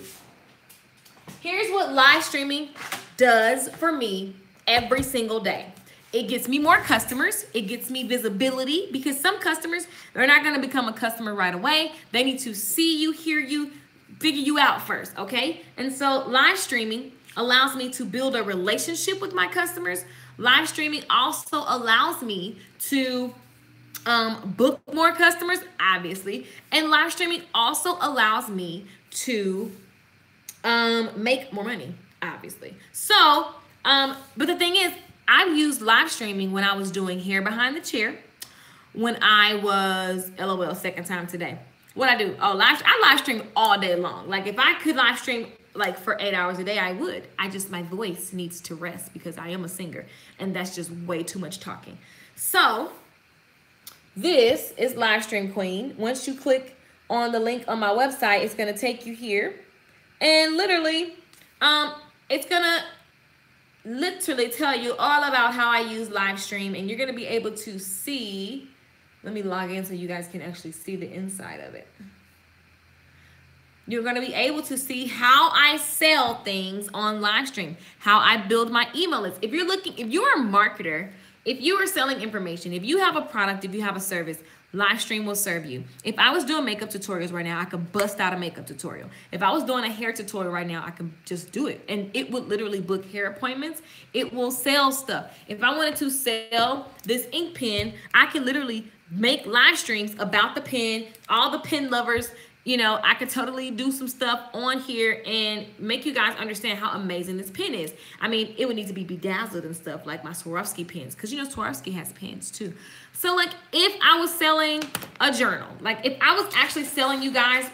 Here's what live streaming does for me every single day. It gets me more customers. It gets me visibility because some customers are not going to become a customer right away. They need to see you, hear you, figure you out first, okay? And so live streaming allows me to build a relationship with my customers. Live streaming also allows me to book more customers, obviously. And live streaming also allows me to make more money, obviously. So, but the thing is, I've used live streaming when I was doing hair behind the chair, when I was, LOL, second time today. What I do? Oh, I live stream all day long. Like if I could live stream like for 8 hours a day, I would. My voice needs to rest because I am a singer and that's just way too much talking. So this is Live Stream Queen. Once you click on the link on my website, it's gonna take you here and literally, it's gonna literally tell you all about how I use live stream, and you're gonna be able to see. Let me log in so you guys can actually see the inside of it. You're gonna be able to see how I sell things on live stream, how I build my email list. If you're a marketer, if you are selling information, if you have a product, if you have a service, live stream will serve you. If I was doing makeup tutorials right now, I could bust out a makeup tutorial. If I was doing a hair tutorial right now, I could just do it. And it would literally book hair appointments. It will sell stuff. If I wanted to sell this ink pen, I can literally make live streams about the pen, all the pen lovers. You know, I could totally do some stuff on here and make you guys understand how amazing this pen is. I mean, it would need to be bedazzled and stuff like my Swarovski pens, because you know Swarovski has pens too. So like if I was selling a journal, like if I was actually selling you guys,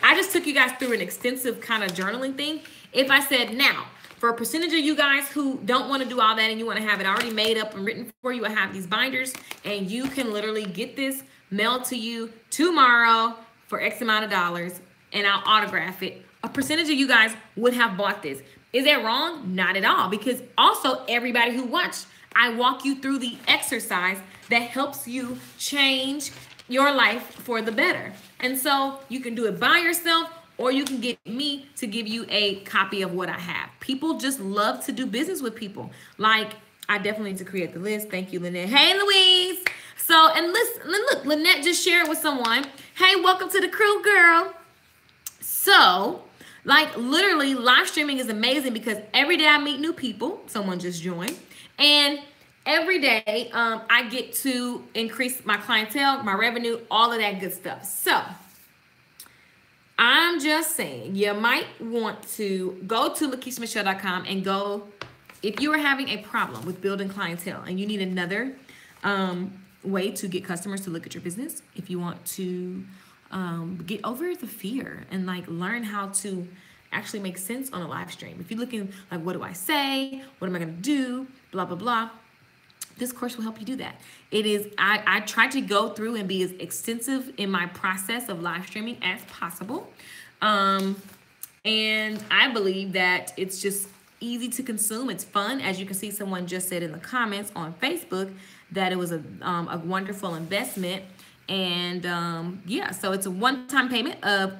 I just took you guys through an extensive kind of journaling thing. If I said, now, for a percentage of you guys who don't want to do all that and you want to have it already made up and written for you, I have these binders and you can literally get this mailed to you tomorrow for X amount of dollars, and I'll autograph it. A percentage of you guys would have bought this. Is that wrong? Not at all, because also everybody who watched, I walk you through the exercise that helps you change your life for the better. And so you can do it by yourself, or you can get me to give you a copy of what I have. People just love to do business with people. Like, I definitely need to create the list. Thank you, Lynette. Hey, Louise. So, and listen, look, Lynette just shared with someone. Hey, welcome to the crew, girl. So, like, literally, live streaming is amazing because every day I meet new people. Someone just joined. And every day I get to increase my clientele, my revenue, all of that good stuff. So, I'm just saying, you might want to go to LakeishaMichelle.com and go, if you are having a problem with building clientele and you need another way to get customers to look at your business, if you want to get over the fear and like learn how to actually make sense on a live stream. If you're looking like, what do I say? What am I going to do? Blah, blah, blah. This course will help you do that. It is, I try to go through and be as extensive in my process of live streaming as possible. And I believe that it's just easy to consume. It's fun. As you can see, someone just said in the comments on Facebook that it was a wonderful investment. And yeah, so it's a one-time payment of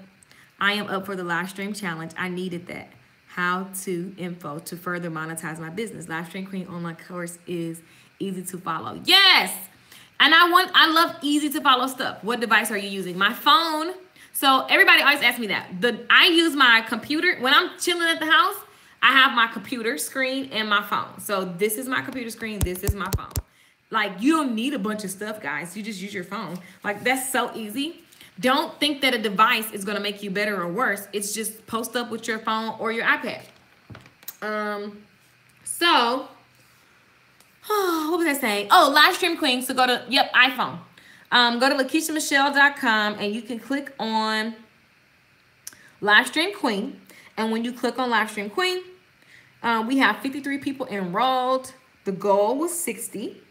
I am up for the live stream challenge. I needed that. How to info to further monetize my business. Live Stream Queen online course is easy to follow. Yes. And I love easy to follow stuff. What device are you using? My phone. So everybody always asks me that. I use my computer. When I'm chilling at the house, I have my computer screen and my phone. So this is my computer screen. This is my phone. Like, you don't need a bunch of stuff, guys. You just use your phone. Like, that's so easy. Don't think that a device is going to make you better or worse. It's just post up with your phone or your iPad. So, what was I saying? Oh, Live Stream Queen. So go to, iPhone. Go to LakeishaMichelle.com and you can click on Live Stream Queen. And when you click on Live Stream Queen, we have 53 people enrolled. The goal was 60.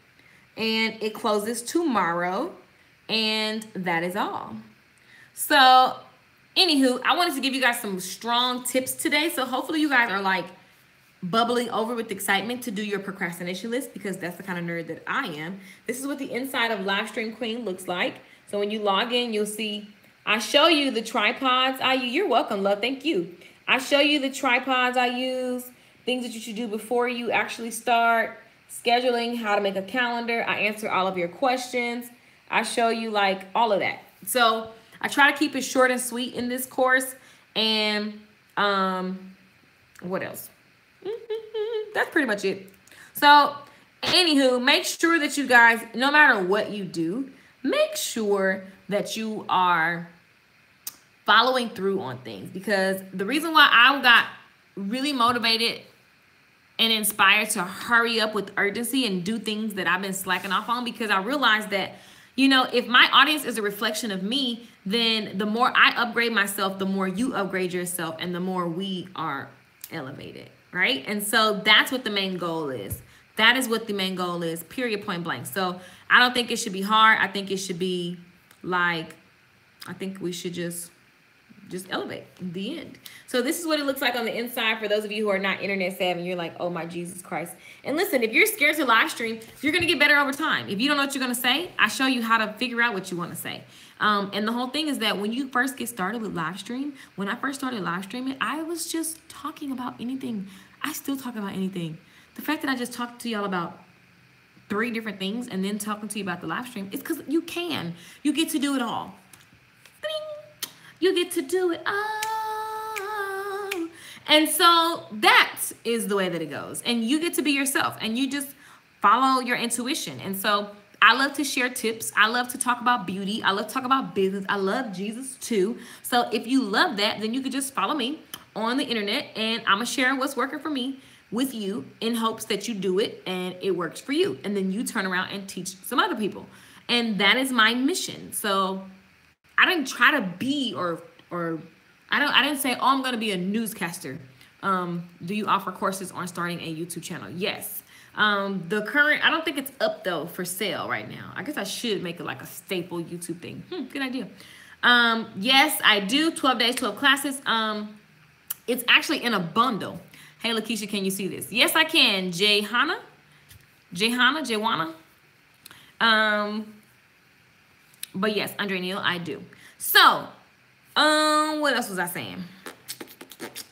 And it closes tomorrow. And that is all. So, anywho, I wanted to give you guys some strong tips today. So hopefully you guys are like bubbling over with excitement to do your procrastination list, because that's the kind of nerd that I am. This is what the inside of Live Stream Queen looks like. So when you log in, you'll see, I show you the tripods I use. You're welcome, love. Thank you. I show you the tripods I use, things that you should do before you actually start, scheduling, how to make a calendar. I answer all of your questions. I show you like all of that. So I try to keep it short and sweet in this course. And what else? That's pretty much it. So anywho, make sure that you guys, no matter what you do, make sure that you are following through on things. Because the reason why I got really motivated and inspired to hurry up with urgency and do things that I've been slacking off on, because I realized that, you know, if my audience is a reflection of me, then the more I upgrade myself, the more you upgrade yourself, and the more we are elevated, right? And so that's what the main goal is. That is what the main goal is, period, point blank. So I don't think it should be hard. I think it should be like, I think we should just elevate in the end. So this is what it looks like on the inside for those of you who are not internet savvy. You're like, oh my Jesus Christ. And listen, if you're scared to live stream, you're going to get better over time. If you don't know what you're going to say, I show you how to figure out what you want to say. And the whole thing is that when you first get started with live stream, when I first started live streaming, I was just talking about anything. I still talk about anything. The fact that I just talked to y'all about 3 different things and then talking to you about the live stream is because you can. You get to do it all. You get to do it all. And so that is the way that it goes. And you get to be yourself and you just follow your intuition. And so I love to share tips. I love to talk about beauty. I love to talk about business. I love Jesus too. So if you love that, then you could just follow me on the internet and I'm going to share what's working for me with you in hopes that you do it and it works for you. And then you turn around and teach some other people. And that is my mission. So I didn't try to be or I didn't say, oh, I'm going to be a newscaster. Do you offer courses on starting a YouTube channel? Yes. The current, I don't think it's up though for sale right now. I guess I should make it like a staple YouTube thing. Good idea. Yes, I do. 12 days, 12 classes. It's actually in a bundle. Hey, Lakeisha, can you see this? Yes, I can. Jaywana. But yes, Andre Neal, I do. So, what else was I saying?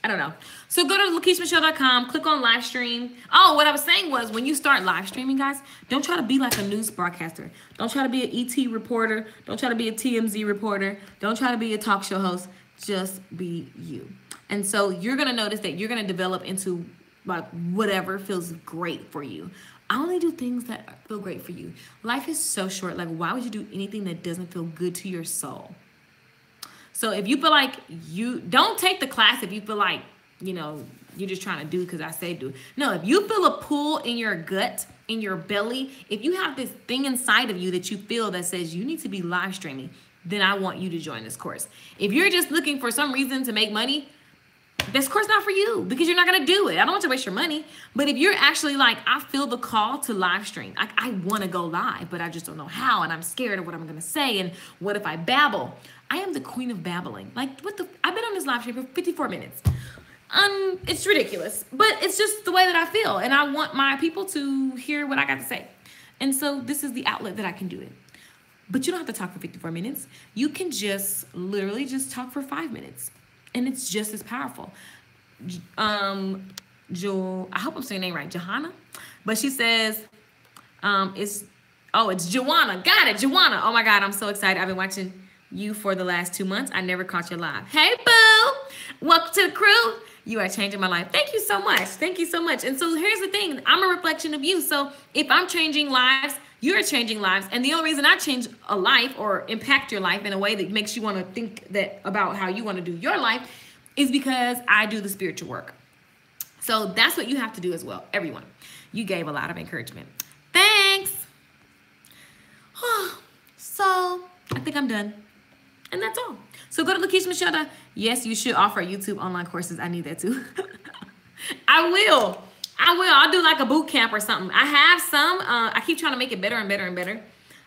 I don't know. So go to LakeishaMichelle.com, click on live stream. Oh, what I was saying was when you start live streaming, guys, don't try to be like a news broadcaster. Don't try to be an ET reporter. Don't try to be a TMZ reporter. Don't try to be a talk show host. Just be you. And so you're going to notice that you're going to develop into like whatever feels great for you. I only do things that feel great for you. Life is so short. Like, why would you do anything that doesn't feel good to your soul? So if you feel like don't take the class if you feel like, you know, you're just trying to do because I say do. No, if you feel a pull in your gut, in your belly, if you have this thing inside of you that you feel that says you need to be live streaming, then I want you to join this course. If you're just looking for some reason to make money, this course not for you because you're not going to do it. I don't want you to waste your money. But if you're actually like, I feel the call to live stream. I want to go live, but I just don't know how. And I'm scared of what I'm going to say. And what if I babble? I am the queen of babbling. Like, I've been on this live stream for 54 minutes. It's ridiculous, but it's just the way that I feel, and I want my people to hear what I got to say. And so this is the outlet that I can do it. But you don't have to talk for 54 minutes. You can just literally just talk for 5 minutes, and it's just as powerful. I hope I'm saying her name right, Johanna, but she says, it's Joanna. Got it, Joanna. Oh my God, I'm so excited. I've been watching you for the last 2 months. I never caught you live. Hey, boo. Welcome to the crew. You are changing my life. Thank you so much. Thank you so much. And so here's the thing. I'm a reflection of you. So if I'm changing lives, you're changing lives. And the only reason I change a life or impact your life in a way that makes you want to think that about how you want to do your life is because I do the spiritual work. So that's what you have to do as well. Everyone. You gave a lot of encouragement. Thanks. So I think I'm done. And that's all. So go to Lakeisha Michelle. Yes, you should offer YouTube online courses. I need that too. I will. I'll do like a boot camp or something. I have some. I keep trying to make it better and better and better.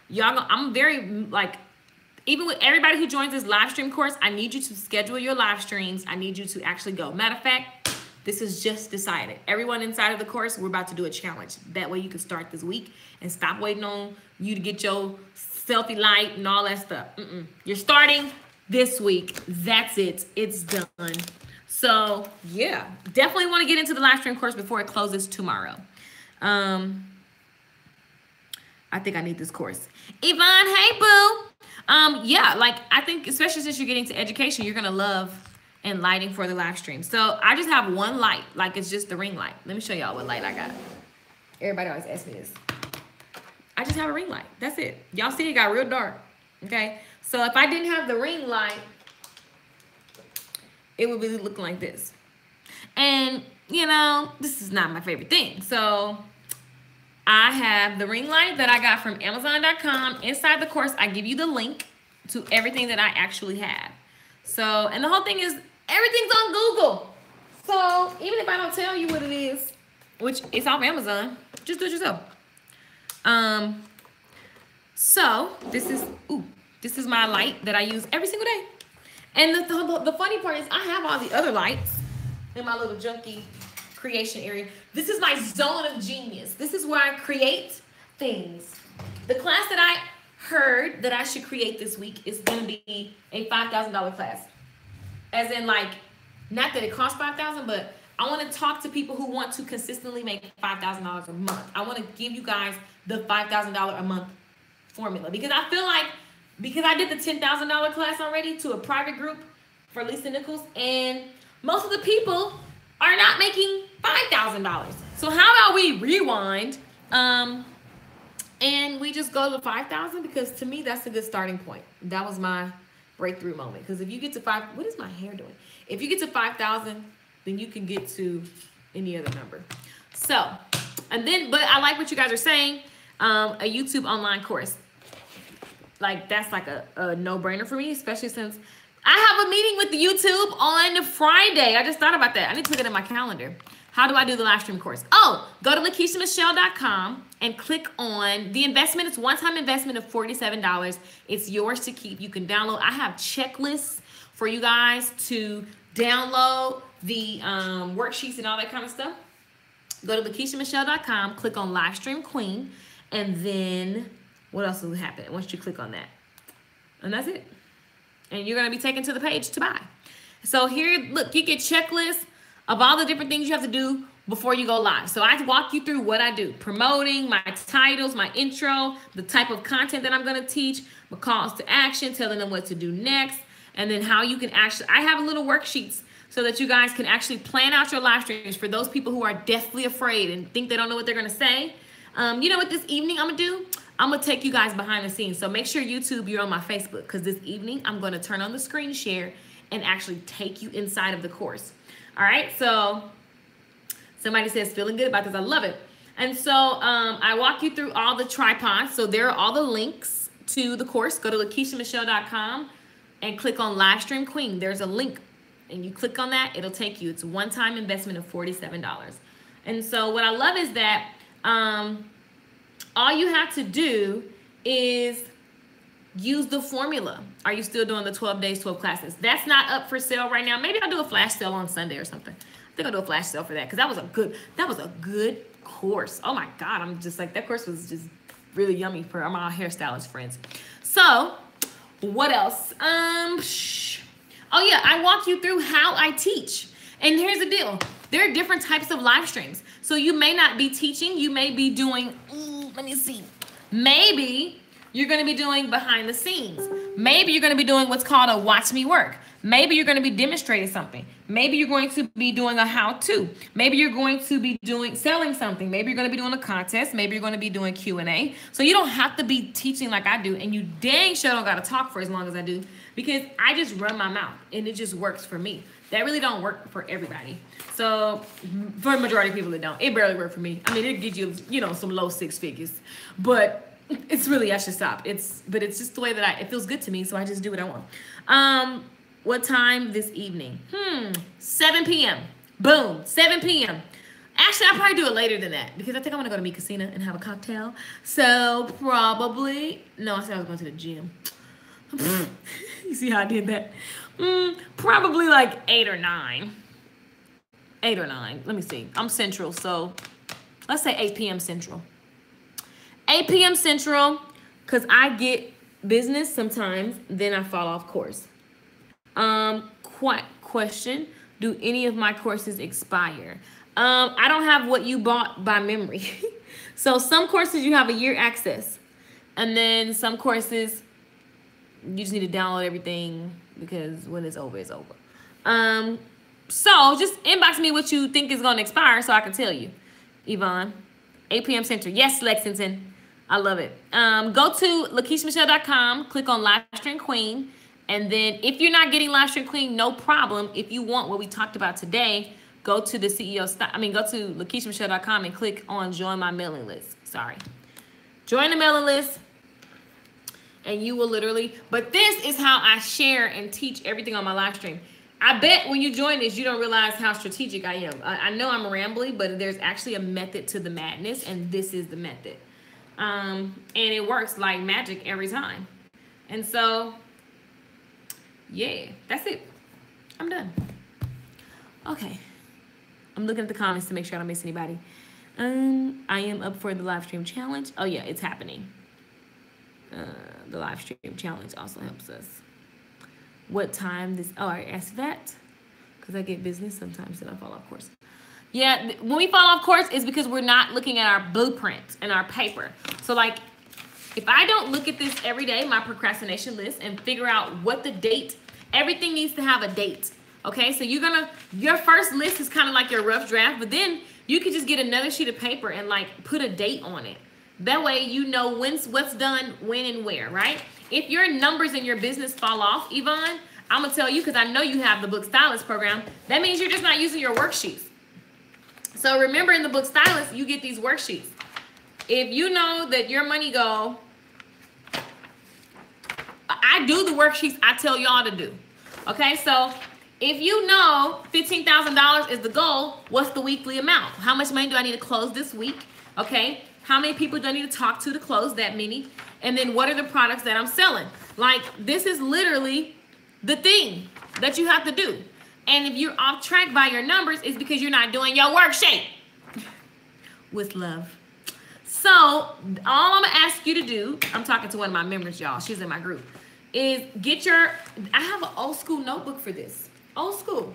Y'all, I'm very like, even with everybody who joins this live stream course, I need you to schedule your live streams. I need you to actually go. Matter of fact, this is just decided. Everyone inside of the course, we're about to do a challenge. That way you can start this week and stop waiting on you to get your selfie light and all that stuff. You're starting this week. That's it. It's done. So yeah, definitely want to get into the live stream course before it closes tomorrow. I think I need this course. Yvonne, hey boo. Yeah, like I think especially since you're getting to education, you're gonna love and lighting for the live stream. So I just have one light, like it's just the ring light. Let me show y'all what light I got. Everybody always asks me this. I just have a ring light. That's it. Y'all see it got real dark. Okay. So if I didn't have the ring light, it would be looking like this. And you know, this is not my favorite thing. So I have the ring light that I got from Amazon.com. Inside the course, I give you the link to everything that I actually have. So, and the whole thing is everything's on Google. So even if I don't tell you what it is, which is off Amazon, just do it yourself. So this is my light that I use every single day. And the funny part is I have all the other lights in my little junky creation area. This is my zone of genius. This is where I create things. The class that I heard that I should create this week is going to be a $5,000 class. As in like, not that it costs $5,000, but I want to talk to people who want to consistently make $5,000 a month. I want to give you guys the $5,000 a month formula because I feel like, because I did the $10,000 class already to a private group for Lisa Nichols, and most of the people are not making $5,000. So how about we rewind and we just go to 5,000, because to me that's a good starting point. That was my breakthrough moment. Because if you get to what is my hair doing? If you get to 5,000, then you can get to any other number. So, and then, but I like what you guys are saying. A YouTube online course, like that's like a no-brainer for me, especially since I have a meeting with the YouTube on Friday. I just thought about that. I need to put it in my calendar. How do I do the live stream course? Oh, go to LakeishaMichelle.com and click on the investment. It's one-time investment of $47. It's yours to keep. You can download. I have checklists for you guys to download the worksheets and all that kind of stuff. Go to LakeishaMichelle.com, click on Live Stream Queen, and then what else will happen once you click on that? And that's it. And you're going to be taken to the page to buy. So here, look, you get checklists of all the different things you have to do before you go live. So I walk you through what I do. Promoting, my titles, my intro, the type of content that I'm going to teach, my calls to action, telling them what to do next, and then how you can actually, I have little worksheets so that you guys can actually plan out your live streams for those people who are deathly afraid and think they don't know what they're going to say. You know what this evening I'm going to do? I'm going to take you guys behind the scenes. So make sure YouTube, you're on my Facebook, because this evening I'm going to turn on the screen share and actually take you inside of the course. All right. So somebody says, feeling good about this. I love it. And so I walk you through all the tripods. So there are all the links to the course. Go to LakeishaMichelle.com and click on Live Stream Queen. There's a link and you click on that. It'll take you. It's a one-time investment of $47. And so what I love is that all you have to do is use the formula. Are you still doing the 12 days, 12 classes? That's not up for sale right now. Maybe I'll do a flash sale on Sunday or something. I think I'll do a flash sale for that because that was a good course. Oh my God, I'm just like, that course was just really yummy for my hairstylist friends. So what else? Oh yeah, I walk you through how I teach. And here's the deal. There are different types of live streams. So you may not be teaching, you may be doing, let me see. Maybe you're gonna be doing behind the scenes. Maybe you're gonna be doing what's called a watch me work. Maybe you're gonna be demonstrating something. Maybe you're going to be doing a how-to. Maybe you're going to be selling something. Maybe you're gonna be doing a contest. Maybe you're gonna be doing Q&A. So you don't have to be teaching like I do, and you dang sure don't gotta talk for as long as I do, because I just run my mouth and it just works for me. That really don't work for everybody. So for the majority of people, it don't. It barely works for me. I mean, it gives you, some low six figures, but it's really, I should stop. But it's just the way that it feels good to me. So I just do what I want. What time this evening? 7 p.m. Boom, 7 p.m. Actually, I'll probably do it later than that because I think I'm gonna go to Mi Casina and have a cocktail. So probably, no, I said I was going to the gym. You see how I did that? Probably like 8 or 9. 8 or 9. Let me see. I'm Central, so let's say 8 p.m. Central. 8 p.m. Central, because I get business sometimes, then I fall off course. Question, do any of my courses expire? I don't have what you bought by memory. So some courses you have a year access, and then some courses you just need to download everything because when it's over, it's over. So just inbox me what you think is going to expire so I can tell you. Yvonne, 8 p.m. Central. Yes, Lexington. I love it. Go to LaKeishaMichelle.com, click on Livestream Queen, and then if you're not getting Livestream Queen, no problem. If you want what we talked about today, go to go to LaKeishaMichelle.com and click on Join My Mailing List. Sorry. Join the mailing list. And you will literally, but this is how I share and teach everything on my live stream. I bet when you join this, you don't realize how strategic I am. I know I'm rambly, but there's actually a method to the madness, and this is the method. And it works like magic every time. And so, yeah, that's it. I'm done. Okay. I'm looking at the comments to make sure I don't miss anybody. I am up for the live stream challenge. Oh yeah, it's happening. The live stream challenge also helps us. What time this? Oh, I asked that because I get business sometimes and I fall off course. Yeah, when we fall off course is because we're not looking at our blueprint and our paper. So like, if I don't look at this every day, my procrastination list, and figure out what the date, everything needs to have a date. Okay, so your first list is kind of like your rough draft, but then you can just get another sheet of paper and like put a date on it. That way you know what's done, when, and where, right? If your numbers in your business fall off, Yvonne, I'm going to tell you, because I know you have the Book Stylist program, that means you're just not using your worksheets. So remember, in the Book Stylist, you get these worksheets. If you know that your money goal, I do the worksheets I tell y'all to do. Okay, so if you know $15,000 is the goal, what's the weekly amount? How much money do I need to close this week? Okay. How many people do I need to talk to close that many? And then what are the products that I'm selling? Like, this is literally the thing that you have to do. And if you're off track by your numbers, it's because you're not doing your worksheet. With love. So all I'm gonna ask you to do, I'm talking to one of my members, y'all, she's in my group, is I have an old school notebook for this. Old school.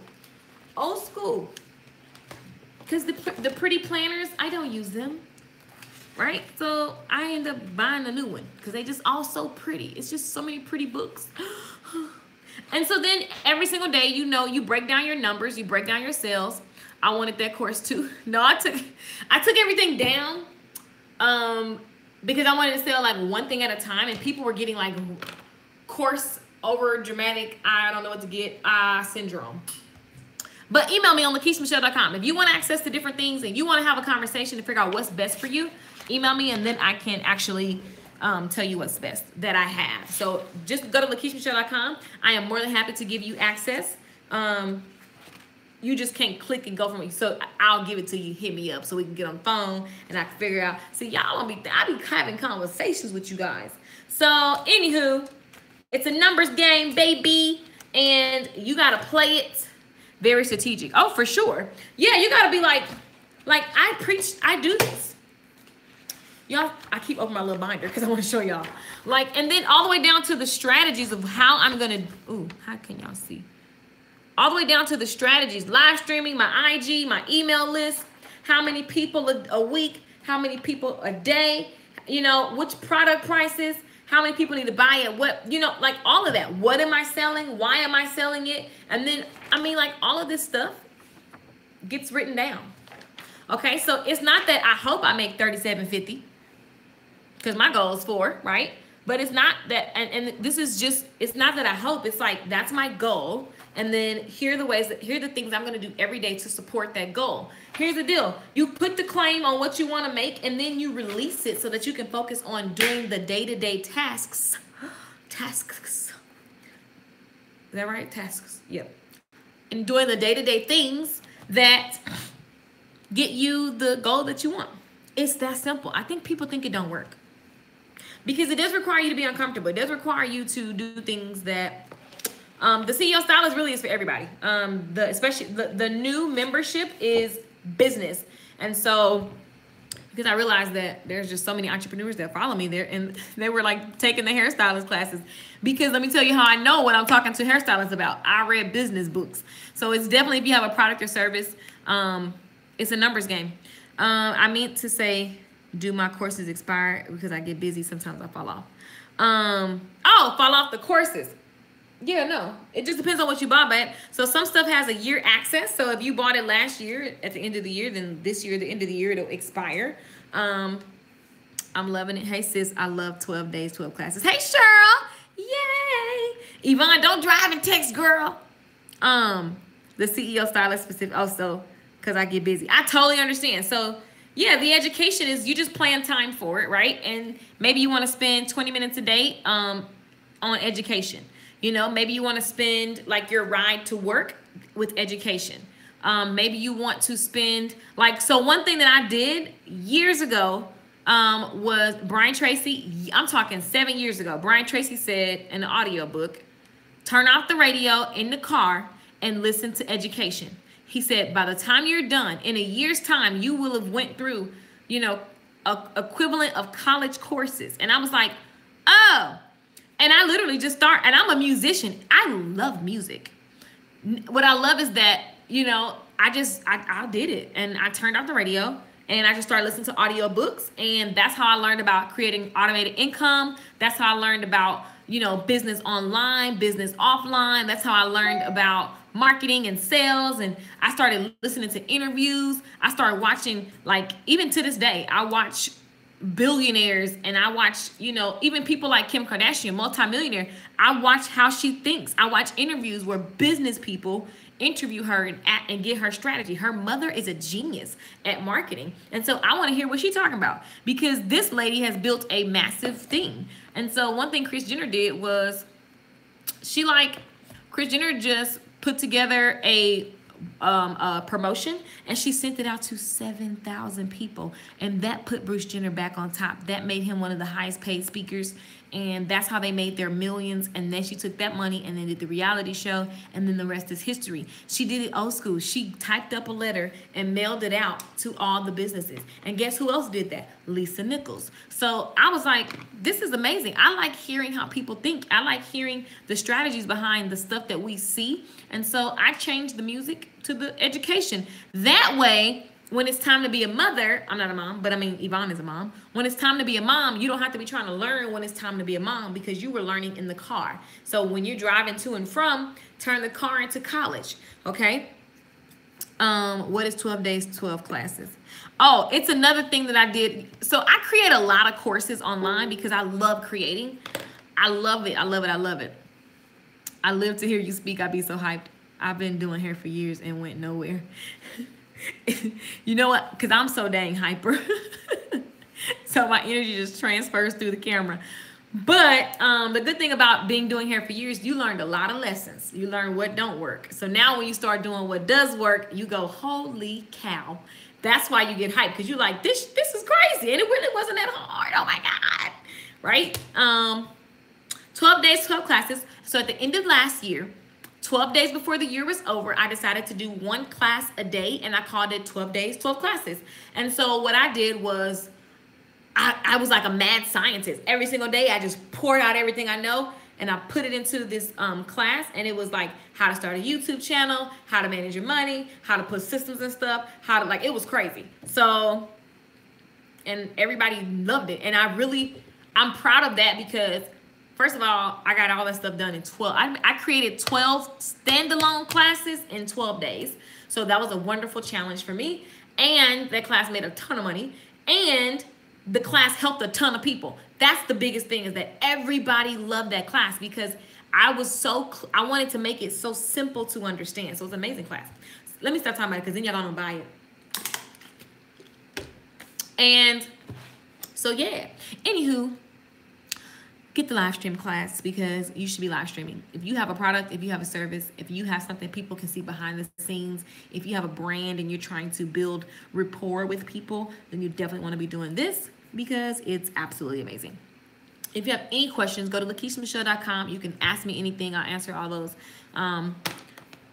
Because the pretty planners, I don't use them. Right? So I end up buying a new one because they just all so pretty. It's just so many pretty books. And so then every single day, you break down your numbers, you break down your sales. I wanted that course too. No, I took everything down because I wanted to sell like one thing at a time, and people were getting like course over dramatic, I don't know what to get, syndrome. But email me on LaKeishaMichelle.com. If you want access to different things and you want to have a conversation to figure out what's best for you, email me, and then I can actually tell you what's best that I have. So just go to LaKeishaMichelle.com. I am more than happy to give you access. You just can't click and go from me. So I'll give it to you. Hit me up so we can get on the phone and I can figure out. See, y'all I be having conversations with you guys. So, anywho, it's a numbers game, baby, and you gotta play it very strategic. Oh, for sure. Yeah, you gotta be like I preach, I do this. Y'all, I keep opening my little binder because I want to show y'all. Like, and then all the way down to the strategies of how I'm gonna, how can y'all see? All the way down to the strategies, live streaming, my IG, my email list, how many people a week, how many people a day, you know, which product prices, how many people need to buy it, what, you know, like all of that. What am I selling? Why am I selling it? And then, I mean, like all of this stuff gets written down. Okay, so it's not that I hope I make $37.50 because my goal is 4, right? But it's not that, and this is just, it's not that I hope, it's like, that's my goal. And then here are the things I'm going to do every day to support that goal. Here's the deal. You put the claim on what you want to make, and then you release it so that you can focus on doing the day-to-day tasks. Tasks. Is that right? Tasks. Yep. And doing the day-to-day things that get you the goal that you want. It's that simple. I think people think it don't work. Because it does require you to be uncomfortable. It does require you to do things that the CEO Stylist really is for everybody. Especially the new membership is business. And so, because I realized that there's just so many entrepreneurs that follow me there, and they were like taking the hairstylist classes. Because let me tell you how I know what I'm talking to hairstylists about. I read business books. So it's definitely, if you have a product or service, it's a numbers game. I meant to say, do my courses expire? Because I get busy, sometimes I fall off. Fall off the courses. Yeah, no, it just depends on what you bought. But so some stuff has a year access. So if you bought it last year at the end of the year, then this year, the end of the year, it'll expire. I'm loving it. Hey sis, I love 12 days, 12 classes. Hey Cheryl, yay. Yvonne, don't drive and text, girl. The CEO Stylist specific also, because I get busy. I totally understand. So yeah, the education is you just plan time for it, right? And maybe you want to spend 20 minutes a day on education. You know, maybe you want to spend like your ride to work with education. Maybe you want to spend so one thing that I did years ago was Brian Tracy. I'm talking 7 years ago. Brian Tracy said in an audiobook, turn off the radio in the car and listen to education. He said, by the time you're done, in a year's time, you will have went through, you know, equivalent of college courses. And I was like, oh. And I literally just start, and I'm a musician. I love music. What I love is that, you know, I did it. And I turned off the radio and I just started listening to audiobooks. And that's how I learned about creating automated income. That's how I learned about, you know, business online, business offline. That's how I learned about marketing and sales. And I started listening to interviews. I started watching, even to this day, I watch billionaires, and I watch, you know, even people like Kim Kardashian, multimillionaire. I watch how she thinks. I watch interviews where business people interview her and get her strategy. Her mother is a genius at marketing. And so I want to hear what she's talking about, because this lady has built a massive thing. And so one thing Kris Jenner did was Kris Jenner just put together a promotion, and she sent it out to 7,000 people, and that put Bruce Jenner back on top. That made him one of the highest paid speakers, and that's how they made their millions. And then she took that money and then did the reality show, and then the rest is history. She did it old school. She typed up a letter and mailed it out to all the businesses. And guess who else did that? Lisa Nichols. So I was like, this is amazing. I like hearing how people think. I like hearing the strategies behind the stuff that we see. And so I changed the music to the education. That way, when it's time to be a mother, I'm not a mom, but I mean, Yvonne is a mom. When it's time to be a mom, you don't have to be trying to learn when it's time to be a mom, because you were learning in the car. So when you're driving to and from, turn the car into college, okay? What is 12 days, 12 classes? Oh, it's another thing that I did. So I create a lot of courses online because I love creating. I love it. I love it. I love it. I live to hear you speak. I'd be so hyped. I've been doing hair for years and went nowhere. You know what? Because I'm so dang hyper. So my energy just transfers through the camera. But the good thing about doing hair for years, you learned a lot of lessons. You learn what don't work. So now when you start doing what does work, you go, holy cow. That's why you get hyped, because you're like, this is crazy. And it really wasn't that hard. Oh my God. right? 12 days, 12 classes. So at the end of last year, 12 days before the year was over, I decided to do one class a day, and I called it 12 days, 12 classes. And so what I did was I was like a mad scientist. Every single day, I just poured out everything I know, and I put it into this class. And it was like how to start a YouTube channel, how to manage your money, how to put systems and stuff, how to, like, it was crazy. So, and everybody loved it. And I'm proud of that because, first of all, I got all that stuff done in 12. I created 12 standalone classes in 12 days. So that was a wonderful challenge for me. And that class made a ton of money. And the class helped a ton of people. That's the biggest thing, is that everybody loved that class because I wanted to make it so simple to understand. So it's an amazing class. Let me stop talking about it because then y'all don't buy it. And so, yeah. Anywho, get the live stream class because you should be live streaming. If you have a product, if you have a service, if you have something people can see behind the scenes, if you have a brand and you're trying to build rapport with people, then you definitely want to be doing this because it's absolutely amazing. If you have any questions, go to LakeishaMichelle.com. You can ask me anything. I'll answer all those.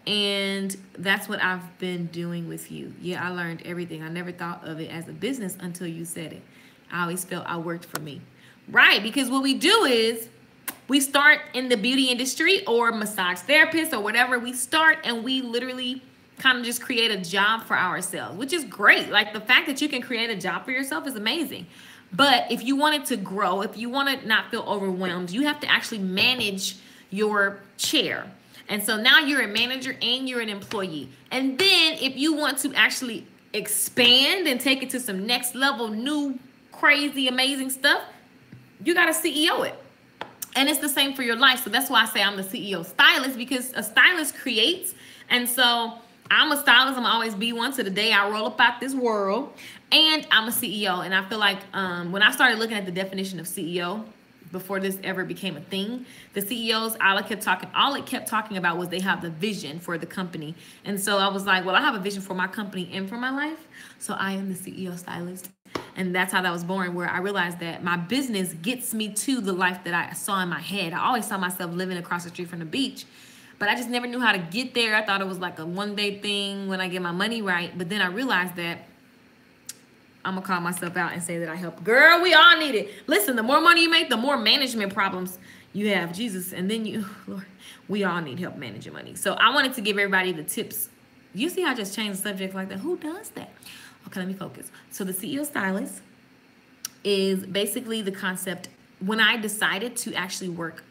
And that's what I've been doing with you. Yeah, I learned everything. I never thought of it as a business until you said it. I always felt I worked for me. Right, because what we do is we start in the beauty industry or massage therapist or whatever. We start and we literally kind of just create a job for ourselves, which is great. Like, the fact that you can create a job for yourself is amazing. But if you want it to grow, if you want to not feel overwhelmed, you have to actually manage your chair. And so now you're a manager and you're an employee. And then if you want to actually expand and take it to some next level, new, crazy, amazing stuff, you got to CEO it. And it's the same for your life. So that's why I say I'm the CEO stylist, because a stylist creates. And so I'm a stylist. I'm gonna always be one to the day I roll up out this world. And I'm a CEO. And I feel like when I started looking at the definition of CEO, before this ever became a thing, the CEOs, all it kept talking about was they have the vision for the company. And so I was like, well, I have a vision for my company and for my life. So I am the CEO stylist. And that's how that was born, where I realized that my business gets me to the life that I saw in my head. I always saw myself living across the street from the beach, but I just never knew how to get there. I thought it was like a one-day thing when I get my money right. But then I realized that I'm going to call myself out and say that I help. Girl, we all need it. Listen, the more money you make, the more management problems you have. Jesus. And then Lord, we all need help managing money. So I wanted to give everybody the tips. You see how I just changed the subject like that? Who does that? Okay, let me focus. So the CEO stylist is basically the concept. When I decided to actually work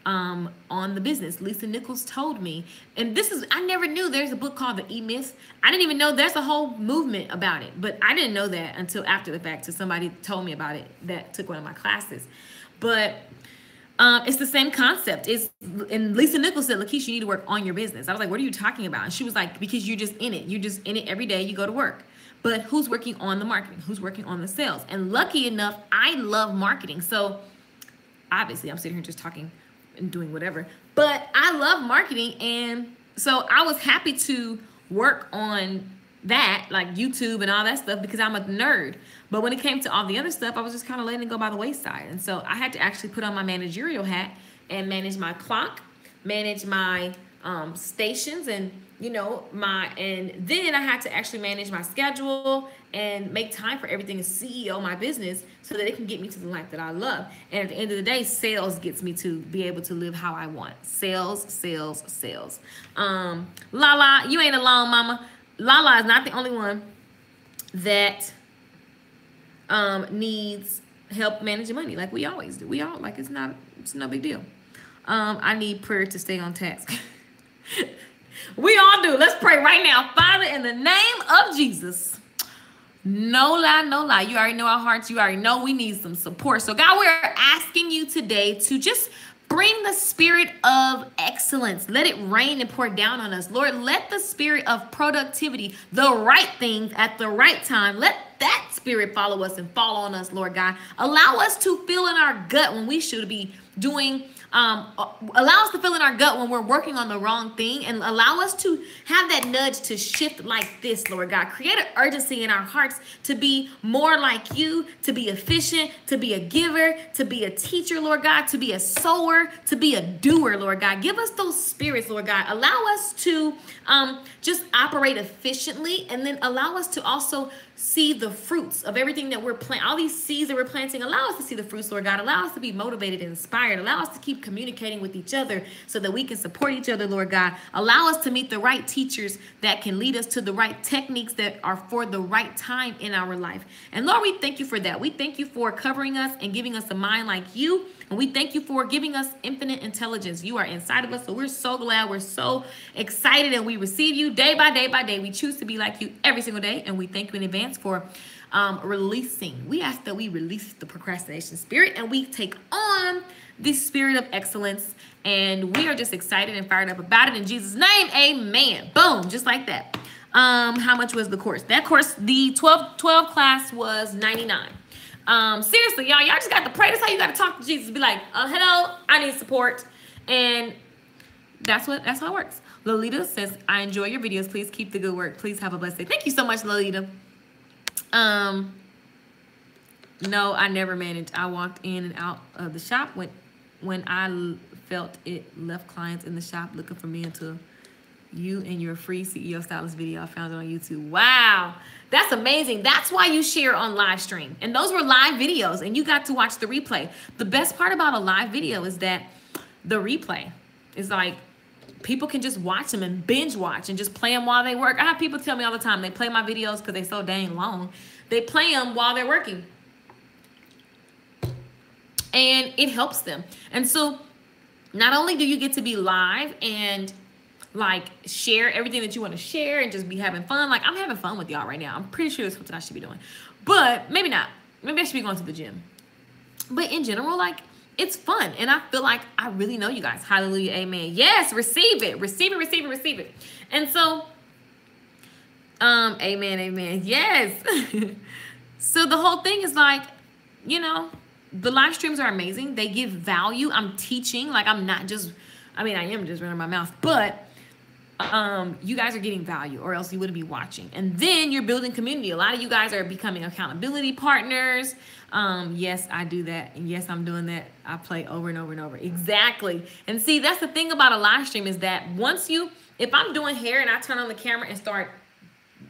on the business, Lisa Nichols told me, and I never knew there's a book called The E-Myth. I didn't even know there's a whole movement about it, but I didn't know that until after the fact, so somebody told me about it that took one of my classes. But it's the same concept. And Lisa Nichols said, Lakeisha, you need to work on your business. I was like, what are you talking about? And she was like, because you're just in it. You're just in it every day. You go to work. But who's working on the marketing? Who's working on the sales? And lucky enough, I love marketing. So obviously I'm sitting here just talking and doing whatever, but I love marketing. And so I was happy to work on that, like YouTube and all that stuff, because I'm a nerd. But when it came to all the other stuff, I was just kind of letting it go by the wayside. And so I had to actually put on my managerial hat and manage my clock, manage my stations, and and then I had to actually manage my schedule and make time for everything and CEO my business so that it can get me to the life that I love. And at the end of the day, sales gets me to be able to live how I want. Sales, sales, sales. Lala, you ain't alone, mama. Lala is not the only one that needs help managing money, like we always do. We all, like, it's no big deal. I need prayer to stay on task. We all do. Let's pray right now. Father, in the name of Jesus, no lie, no lie. You already know our hearts. You already know we need some support. So God, we're asking you today to just bring the spirit of excellence. Let it rain and pour down on us. Lord, let the spirit of productivity, the right things at the right time, let that spirit follow us and fall on us, Lord God. Allow us to feel in our gut when we should be doing allow us to feel in our gut when we're working on the wrong thing, and allow us to have that nudge to shift like this, Lord God. Create an urgency in our hearts to be more like you, to be efficient, to be a giver, to be a teacher, Lord God, to be a sower, to be a doer, Lord God. Give us those spirits, Lord God. Allow us to just operate efficiently, and then allow us to also see the fruits of everything that we're planting, all these seeds that we're planting. Allow us to see the fruits, Lord God. Allow us to be motivated and inspired. Allow us to keep communicating with each other so that we can support each other, Lord God. Allow us to meet the right teachers that can lead us to the right techniques that are for the right time in our life. And Lord, we thank you for that. We thank you for covering us and giving us a mind like you. And we thank you for giving us infinite intelligence. You are inside of us. So we're so glad. We're so excited. And we receive you day by day by day. We choose to be like you every single day. And we thank you in advance for releasing. We ask that we release the procrastination spirit, and we take on this spirit of excellence. And we are just excited and fired up about it. In Jesus' name, amen. Boom. Just like that. How much was the course? That course, the 12 class was $99. Seriously, y'all just got to pray. That's how you got to talk to Jesus. Be like, hello, I need support. And that's how it works. Lolita says, I enjoy your videos. Please keep the good work. Please have a blessed day. Thank you so much, Lolita. No, I never managed. I walked in and out of the shop when I felt it, left clients in the shop looking for me until you and your free CEO stylist video I found it on YouTube. Wow. That's amazing. That's why you share on live stream. And those were live videos, and you got to watch the replay. The best part about a live video is that the replay is like, people can just watch them and binge watch and just play them while they work. I have people tell me all the time, they play my videos because they're so dang long. They play them while they're working. And it helps them. And so not only do you get to be live and like share everything that you want to share and just be having fun. Like, I'm having fun with y'all right now. I'm pretty sure that's what I should be doing, but maybe not. Maybe I should be going to the gym. But in general, like, it's fun. And I feel like I really know you guys. Hallelujah. Amen. Yes. Receive it. Receive it. Receive it. Receive it. And so, amen. Amen. Yes. So the whole thing is like, you know, the live streams are amazing. They give value. I'm teaching. Like, I'm not just, I mean, I am just running my mouth, but you guys are getting value, or else you wouldn't be watching. And then you're building community. A lot of you guys are becoming accountability partners. Yes, I do that. And yes, I'm doing that. I play over and over and over. Exactly. And see, that's the thing about a live stream is that if I'm doing hair and I turn on the camera and start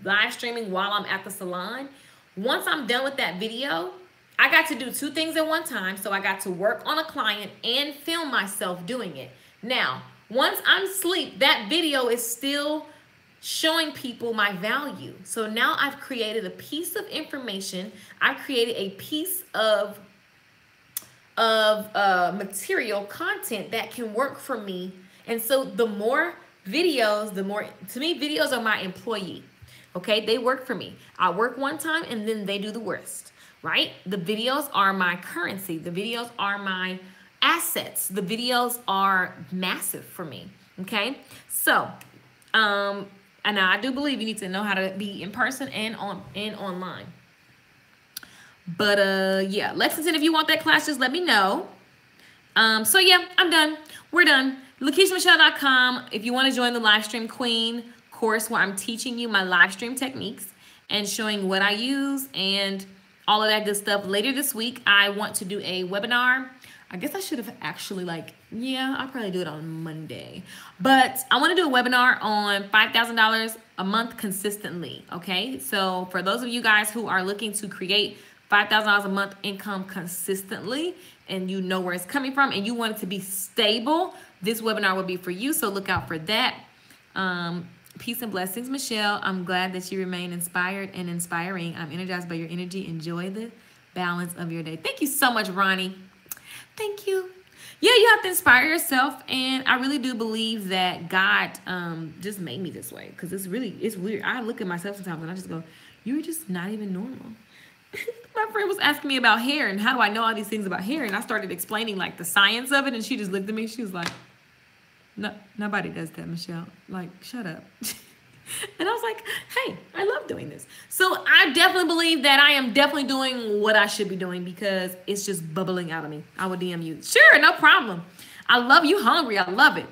live streaming while I'm at the salon, once I'm done with that video, I got to do two things at one time. So I got to work on a client and film myself doing it. Now, once I'm asleep, that video is still showing people my value. So now I've created a piece of information. I've created a piece of material content that can work for me. And so the more videos, to me, videos are my employee. Okay, they work for me. I work one time and then they do the rest, right? The videos are my currency. The videos are my assets. The videos are massive for me. Okay, so and I do believe you need to know how to be in person and online. But yeah, Lexington, if you want that class, just let me know. So yeah, I'm done. We're done. LakeishaMichelle.com if you want to join the live stream queen course, where I'm teaching you my live stream techniques and showing what I use and all of that good stuff. Later this week, I want to do a webinar. I guess I should have actually I'll probably do it on Monday. But I want to do a webinar on $5,000 a month consistently, okay? So for those of you guys who are looking to create $5,000 a month income consistently, and you know where it's coming from, and you want it to be stable, this webinar will be for you, so look out for that. Peace and blessings, Michelle. I'm glad that you remain inspired and inspiring. I'm energized by your energy. Enjoy the balance of your day. Thank you so much, Ronnie. Thank you. Yeah, you have to inspire yourself, and I really do believe that God just made me this way, because it's weird. I look at myself sometimes and I just go, you're just not even normal. My friend was asking me about hair and how do I know all these things about hair, and I started explaining like the science of it, and she just looked at me. She was like, no, nobody does that, Michelle. Like, shut up. And I was like, hey, I love doing this. So I definitely believe that I am definitely doing what I should be doing, because it's just bubbling out of me. I will DM you. Sure, no problem. I love you hungry. I love it.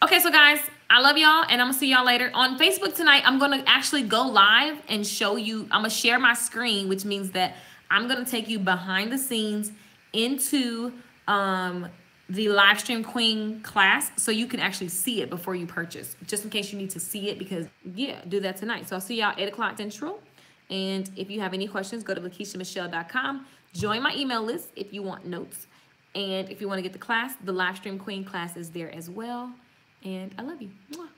Okay, so guys, I love y'all, and I'm gonna see y'all later. On Facebook tonight, I'm gonna actually go live and show you, I'm gonna share my screen, which means that I'm gonna take you behind the scenes into the live stream queen class so you can actually see it before you purchase, just in case you need to see it, because yeah, do that tonight. So I'll see y'all 8 o'clock Central. And if you have any questions, go to LakeishaMichelle.com. Join my email list if you want notes. And if you want to get the class, the live stream queen class is there as well. And I love you. Mwah.